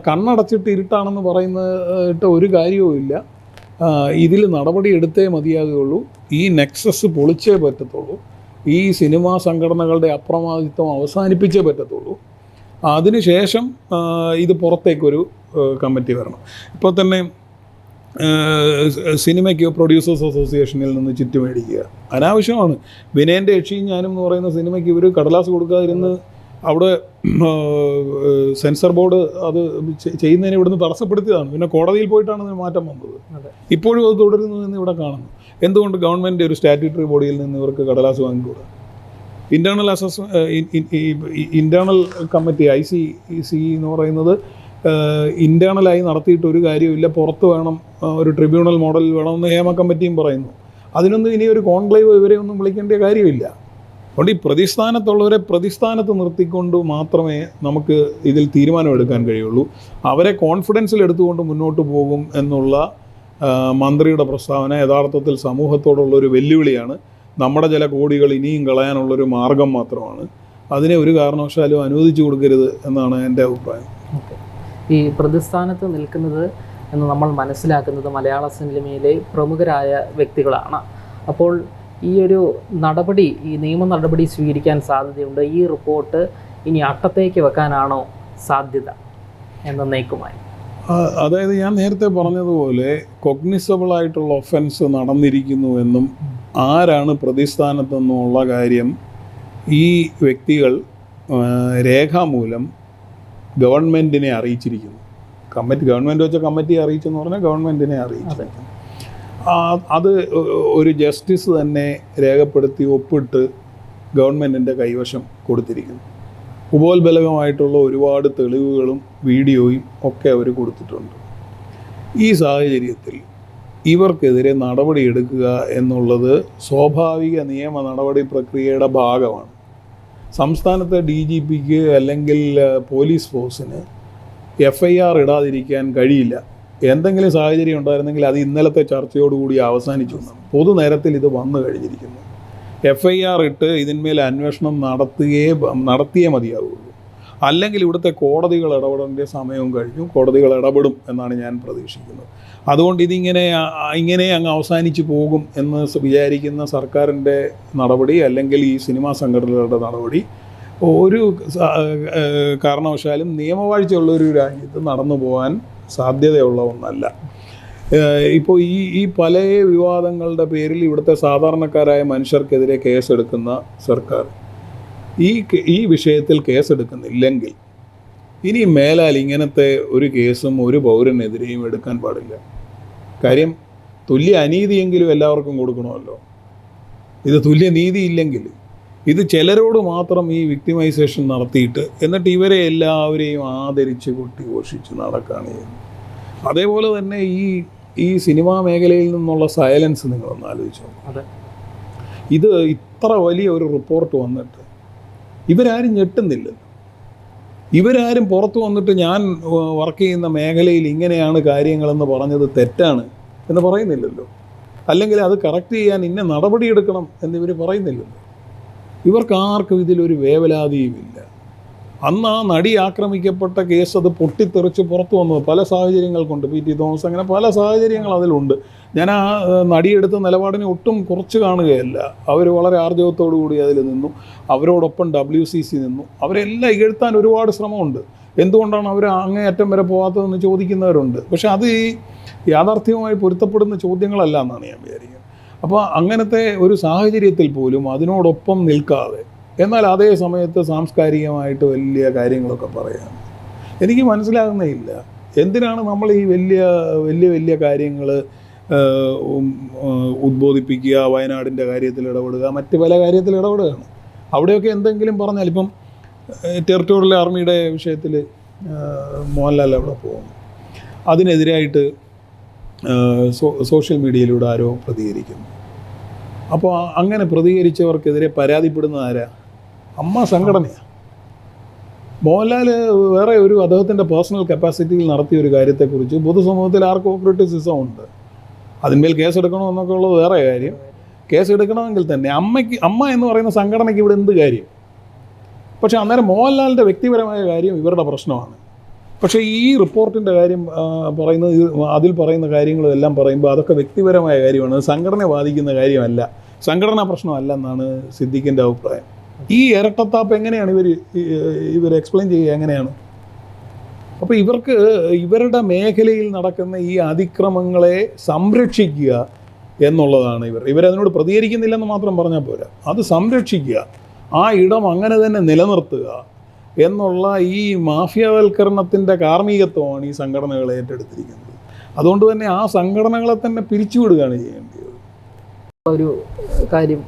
കണ്ണടച്ചിട്ട് ഇരുട്ടാണെന്ന് പറയുന്നിട്ട് ഒരു കാര്യവുമില്ല. ഇതിൽ നടപടി എടുത്തേ മതിയാകുകയുള്ളൂ. ഈ നെക്സസ് പൊളിച്ചേ പറ്റത്തുള്ളൂ. ഈ സിനിമാ സംഘടനകളുടെ അപ്രമാദിത്വം അവസാനിപ്പിച്ചേ പറ്റത്തുള്ളൂ. അതിനുശേഷം ഇത് പുറത്തേക്കൊരു കമ്മിറ്റി വരണം. ഇപ്പോൾ തന്നെ സിനിമയ്ക്ക് പ്രൊഡ്യൂസേഴ്സ് അസോസിയേഷനിൽ നിന്ന് ചിറ്റ് മേടിക്കുക അനാവശ്യമാണ്. വിനയൻ്റെ യക്ഷിയും ഞാനും എന്ന് പറയുന്ന സിനിമയ്ക്ക് ഇവർ കടലാസ് കൊടുക്കാതിരുന്ന് അവിടെ സെൻസർ ബോർഡ് അത് ചെയ്യുന്നതിന് ഇവിടുന്ന് തടസ്സപ്പെടുത്തിയതാണ്. പിന്നെ കോടതിയിൽ പോയിട്ടാണ് ഇതിന് മാറ്റം വന്നത്. ഇപ്പോഴും അത് തുടരുന്നു എന്ന് ഇവിടെ കാണുന്നു. എന്തുകൊണ്ട് ഗവൺമെൻറ് ഒരു സ്റ്റാറ്റ്യൂട്ടറി ബോഡിയിൽ നിന്ന് ഇവർക്ക് കടലാസ് വാങ്ങിക്കൂടാ? ഇൻറ്റേർണൽ കമ്മിറ്റി ICC എന്ന് പറയുന്നത് ഇൻറ്റേർണലായി നടത്തിയിട്ട് ഒരു കാര്യമില്ല, പുറത്ത് വേണം, ഒരു ട്രിബ്യൂണൽ മോഡൽ വേണമെന്ന് ഹേമ കമ്മിറ്റിയും പറയുന്നു. അതിനൊന്നും ഇനി ഒരു കോൺക്ലേവ് ഇവരെ ഒന്നും വിളിക്കേണ്ട കാര്യമില്ല. അതുകൊണ്ട് ഈ പ്രതിസ്ഥാനത്തുള്ളവരെ പ്രതിസ്ഥാനത്ത് നിർത്തിക്കൊണ്ട് മാത്രമേ നമുക്ക് ഇതിൽ തീരുമാനമെടുക്കാൻ കഴിയുള്ളൂ. അവരെ കോൺഫിഡൻസിൽ എടുത്തുകൊണ്ട് മുന്നോട്ട് പോകും എന്നുള്ള മന്ത്രിയുടെ പ്രസ്താവന യഥാർത്ഥത്തിൽ സമൂഹത്തോടുള്ളൊരു വെല്ലുവിളിയാണ്. നമ്മുടെ ചില കോടികൾ ഇനിയും കളയാനുള്ളൊരു മാർഗം മാത്രമാണ്. അതിനെ ഒരു കാരണവശാലും അനുവദിച്ചു കൊടുക്കരുത് എന്നാണ് എൻ്റെ അഭിപ്രായം. ഈ പ്രതിസ്ഥാനത്ത് നിൽക്കുന്നത് എന്ന് നമ്മൾ മനസ്സിലാക്കുന്നത് മലയാള സിനിമയിലെ പ്രമുഖരായ വ്യക്തികളാണ്. അപ്പോൾ ഈ ഒരു നടപടി, ഈ നിയമ നടപടി സ്വീകരിക്കാൻ സാധ്യതയുണ്ട്. ഈ റിപ്പോർട്ട് ഇനി അട്ടത്തേക്ക് വെക്കാനാണോ സാധ്യത എന്നേക്കുമായി? അതായത് ഞാൻ നേരത്തെ പറഞ്ഞതുപോലെ കൊഗ്നിസബിളായിട്ടുള്ള ഒഫൻസ് നടന്നിരിക്കുന്നു എന്നും ആരാണ് പ്രതിസ്ഥാനത്തെന്നുള്ള കാര്യം ഈ വ്യക്തികൾ രേഖാമൂലം ഗവൺമെൻറ്റിനെ അറിയിച്ചിരിക്കുന്നു. ഗവൺമെൻറ് വെച്ച കമ്മിറ്റിയെ അറിയിച്ചെന്ന് പറഞ്ഞാൽ ഗവൺമെൻറ്റിനെ അറിയിച്ചിരിക്കുന്നു. അത് ഒരു ജസ്റ്റിസ് തന്നെ രേഖപ്പെടുത്തി ഒപ്പിട്ട് ഗവൺമെൻറ്റിൻ്റെ കൈവശം കൊടുത്തിരിക്കുന്നു. ഉപോത്ബലകമായിട്ടുള്ള ഒരുപാട് തെളിവുകളും വീഡിയോയും ഒക്കെ അവർ കൊടുത്തിട്ടുണ്ട്. ഈ സാഹചര്യത്തിൽ ഇവർക്കെതിരെ നടപടിയെടുക്കുക എന്നുള്ളത് സ്വാഭാവിക നിയമ നടപടി പ്രക്രിയയുടെ ഭാഗമാണ്. സംസ്ഥാനത്തെ DGPക്ക് അല്ലെങ്കിൽ പോലീസ് ഫോഴ്സിന് FIR ഇടാതിരിക്കാൻ കഴിയില്ല. എന്തെങ്കിലും സാഹചര്യം ഉണ്ടായിരുന്നെങ്കിൽ അത് ഇന്നലത്തെ ചർച്ചയോടുകൂടി അവസാനിച്ചു. പൊതുനേരത്തിൽ ഇത് വന്നു കഴിഞ്ഞിരിക്കുന്നു. FIR ഇട്ട് ഇതിന്മേൽ അന്വേഷണം നടത്തിയേ മതിയാവുള്ളൂ. അല്ലെങ്കിൽ ഇവിടുത്തെ കോടതികൾ ഇടപെടേണ്ട സമയവും കഴിഞ്ഞു. കോടതികൾ ഇടപെടും എന്നാണ് ഞാൻ പ്രതീക്ഷിക്കുന്നത്. അതുകൊണ്ട് ഇങ്ങനെ അങ്ങ് അവസാനിച്ച് പോകും എന്ന് വിചാരിക്കുന്ന സർക്കാരിൻ്റെ നടപടി അല്ലെങ്കിൽ ഈ സിനിമാ സംഘടനകളുടെ നടപടി ഒരു കാരണവശാലും നിയമവാഴ്ചയുള്ളൊരു രാജ്യത്ത് നടന്നു പോകാൻ സാധ്യതയുള്ള ഒന്നല്ല. ഇപ്പോൾ ഈ പല വിവാദങ്ങളുടെ പേരിൽ ഇവിടുത്തെ സാധാരണക്കാരായ മനുഷ്യർക്കെതിരെ കേസെടുക്കുന്ന സർക്കാർ ഈ വിഷയത്തിൽ കേസെടുക്കുന്നില്ലെങ്കിൽ ഇനി മേലാൽ ഇങ്ങനത്തെ ഒരു കേസും ഒരു പൗരനെതിരെയും എടുക്കാൻ പാടില്ല. കാര്യം തുല്യ അനീതിയെങ്കിലും എല്ലാവർക്കും കൊടുക്കണമല്ലോ. ഇത് തുല്യ നീതി ഇല്ലെങ്കിൽ ഇത് ചിലരോട് മാത്രം ഈ വിക്ടിമൈസേഷൻ നടത്തിയിട്ട് എന്നിട്ട് ഇവരെ എല്ലാവരെയും ആദരിച്ച് കൊട്ടിഘോഷിച്ച് നടക്കുകയാണ് ചെയ്യുന്നത്. അതേപോലെ തന്നെ ഈ സിനിമാ മേഖലയിൽ നിന്നുള്ള സൈലൻസ് നിങ്ങളൊന്ന് ആലോചിച്ചോ. ഇത് ഇത്ര വലിയ ഒരു റിപ്പോർട്ട് വന്നിട്ട് ഇവരാരും ഞെട്ടുന്നില്ലല്ലോ. ഇവരാരും പുറത്ത് വന്നിട്ട് ഞാൻ വർക്ക് ചെയ്യുന്ന മേഖലയിൽ ഇങ്ങനെയാണ് കാര്യങ്ങളെന്ന് പറഞ്ഞത് തെറ്റാണ് എന്ന് പറയുന്നില്ലല്ലോ. അല്ലെങ്കിൽ അത് കറക്റ്റ് ചെയ്യാൻ ഇന്ന നടപടിയെടുക്കണം എന്നിവർ പറയുന്നില്ലല്ലോ. ഇവർക്കാർക്കും ഇതിലൊരു വേവലാതിയുമില്ല. അന്ന് ആ നടി ആക്രമിക്കപ്പെട്ട കേസ് അത് പൊട്ടിത്തെറിച്ച് പുറത്തു വന്നത് പല സാഹചര്യങ്ങൾ കൊണ്ട്, PT തോമസ്, അങ്ങനെ പല സാഹചര്യങ്ങൾ അതിലുണ്ട്. ഞാൻ ആ നടിയെടുത്ത നിലപാടിനെ ഒട്ടും കുറച്ച് കാണുകയല്ല. അവർ വളരെ ആർജവത്തോടു കൂടി അതിൽ നിന്നു. അവരോടൊപ്പം WCC നിന്നു. അവരെല്ലാം ഇകഴ്ത്താൻ ഒരുപാട് ശ്രമമുണ്ട്. എന്തുകൊണ്ടാണ് അവർ അങ്ങേയറ്റം വരെ പോകാത്തതെന്ന് ചോദിക്കുന്നവരുണ്ട്. പക്ഷെ അത് ഈ യാഥാർത്ഥ്യവുമായി പൊരുത്തപ്പെടുന്ന ചോദ്യങ്ങളല്ല എന്നാണ് ഞാൻ വിചാരിക്കുന്നത്. അപ്പോൾ അങ്ങനത്തെ ഒരു സാഹചര്യത്തിൽ പോലും അതിനോടൊപ്പം നിൽക്കാതെ എന്നാൽ അതേ സമയത്ത് സാംസ്കാരികമായിട്ട് വലിയ കാര്യങ്ങളൊക്കെ പറയാം. എനിക്ക് മനസ്സിലാകുന്നേയില്ല എന്തിനാണ് നമ്മൾ ഈ വലിയ കാര്യങ്ങൾ ഉദ്ബോധിപ്പിക്കുക, വയനാടിൻ്റെ കാര്യത്തിൽ ഇടപെടുക, മറ്റ് പല കാര്യത്തിൽ ഇടപെടുകയാണ്. അവിടെയൊക്കെ എന്തെങ്കിലും പറഞ്ഞാൽ ഇപ്പം ടെറിട്ടോറിയൽ ആർമിയുടെ വിഷയത്തിൽ മോഹൻലാൽ അവിടെ പോകുന്നു. അതിനെതിരായിട്ട് സോഷ്യൽ മീഡിയയിലൂടെ ആരോ പ്രതികരിക്കുന്നു. അപ്പോൾ അങ്ങനെ പ്രതികരിച്ചവർക്കെതിരെ പരാതിപ്പെടുന്ന ആരാ? അമ്മ സംഘടനയാണ്. മോഹൻലാൽ വേറെ ഒരു അദ്ദേഹത്തിൻ്റെ പേഴ്സണൽ കപ്പാസിറ്റിയിൽ നടത്തിയ ഒരു കാര്യത്തെക്കുറിച്ച് പൊതുസമൂഹത്തിൽ ആർക്കോ ക്രിറ്റിസിസം ഉണ്ട്. അതിന്മേൽ കേസെടുക്കണമെന്നൊക്കെ ഉള്ളത് വേറെ കാര്യം. കേസെടുക്കണമെങ്കിൽ തന്നെ അമ്മ എന്ന് പറയുന്ന സംഘടനയ്ക്ക് ഇവിടെ എന്ത് കാര്യം? പക്ഷേ അന്നേരം മോഹൻലാലിൻ്റെ വ്യക്തിപരമായ കാര്യം ഇവരുടെ പ്രശ്നമാണ്. പക്ഷേ ഈ റിപ്പോർട്ടിൻ്റെ കാര്യം പറയുന്നത്, അതിൽ പറയുന്ന കാര്യങ്ങളും എല്ലാം പറയുമ്പോൾ അതൊക്കെ വ്യക്തിപരമായ കാര്യമാണ്, അത് സംഘടനയെ ബാധിക്കുന്ന കാര്യമല്ല, സംഘടനാ പ്രശ്നമല്ലെന്നാണ് സിദ്ദിഖിൻ്റെ അഭിപ്രായം. ഈ ഇരട്ടത്താപ്പ് എങ്ങനെയാണ് ഇവർ എക്സ്പ്ലെയിൻ ചെയ്യുക, എങ്ങനെയാണ്? അപ്പോൾ ഇവരുടെ മേഖലയിൽ നടക്കുന്ന ഈ അതിക്രമങ്ങളെ സംരക്ഷിക്കുക എന്നുള്ളതാണ് ഇവരതിനോട് പ്രതികരിക്കുന്നില്ലെന്ന് മാത്രം പറഞ്ഞാൽ പോരാ, അത് സംരക്ഷിക്കുക, ആ ഇടം അങ്ങനെ തന്നെ നിലനിർത്തുക എന്നുള്ള ഈ മാഫിയവൽക്കരണത്തിൻ്റെ കാർമ്മികത്വമാണ് ഈ സംഘടനകൾ ഏറ്റെടുത്തിരിക്കുന്നത്. അതുകൊണ്ട് തന്നെ ആ സംഘടനകളെ തന്നെ പിരിച്ചുവിടുകയാണ് ചെയ്യേണ്ടത്. ഒരു കാര്യം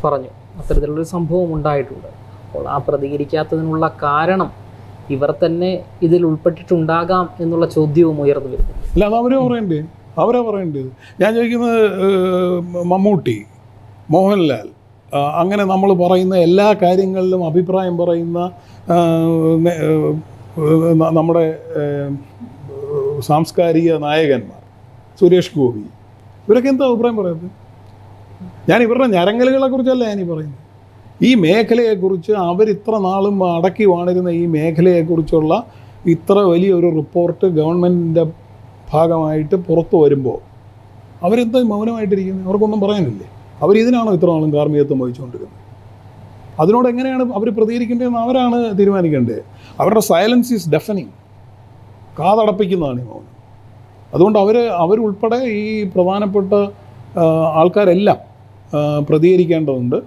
പറഞ്ഞു, അത്തരത്തിലുള്ളൊരു സംഭവം ഉണ്ടായിട്ടുണ്ട്. അപ്പോൾ ആ പ്രതികരിക്കാത്തതിനുള്ള കാരണം ഇവർ തന്നെ ഇതിൽ ഉൾപ്പെട്ടിട്ടുണ്ടാകാം എന്നുള്ള ചോദ്യവും ഉയർന്നു വരുന്നു. അല്ല, അത് അവരാ പറയേണ്ടത്. ഞാൻ ചോദിക്കുന്നത്, മമ്മൂട്ടി, മോഹൻലാൽ, അങ്ങനെ നമ്മൾ പറയുന്ന എല്ലാ കാര്യങ്ങളിലും അഭിപ്രായം പറയുന്ന നമ്മുടെ സാംസ്കാരിക നായകന്മാർ, സുരേഷ് ഗോപി, ഇവരൊക്കെ എന്താ അഭിപ്രായം പറയുന്നത്? ഞാൻ ഇവരുടെ ഞരങ്ങലുകളെക്കുറിച്ചല്ല ഞാനീ പറയുന്നത്. ഈ മേഖലയെക്കുറിച്ച് അവരിത്ര നാളും അടക്കി വാണിരുന്ന ഈ മേഖലയെക്കുറിച്ചുള്ള ഇത്ര വലിയൊരു റിപ്പോർട്ട് ഗവൺമെൻറ്റിൻ്റെ ഭാഗമായിട്ട് പുറത്തു വരുമ്പോൾ അവരെന്താ മൗനമായിട്ടിരിക്കുന്നത്? അവർക്കൊന്നും പറയാനില്ലേ? അവരിതിനാണോ ഇത്ര നാളും കാർമ്മികത്വം വഹിച്ചുകൊണ്ടിരുന്നത്? അതിനോട് എങ്ങനെയാണ് അവർ പ്രതികരിക്കേണ്ടതെന്ന് അവരാണ് തീരുമാനിക്കേണ്ടത്. അവരുടെ സൈലൻസ് ഈസ് ഡെഫനിങ്, കാതടപ്പിക്കുന്നതാണ് ഈ മൗനം. അതുകൊണ്ട് അവരുൾപ്പെടെ ഈ പ്രധാനപ്പെട്ട ആൾക്കാരെല്ലാം പ്രതികരിക്കേണ്ടതുണ്ട്.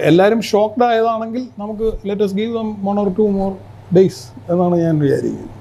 എല്ലാവരും ഷോക്ക്ഡ് ആയതാണെങ്കിൽ നമുക്ക് let us give them 1 or 2 more days എന്നാണ് ഞാൻ വിചാരിക്കുന്നത്.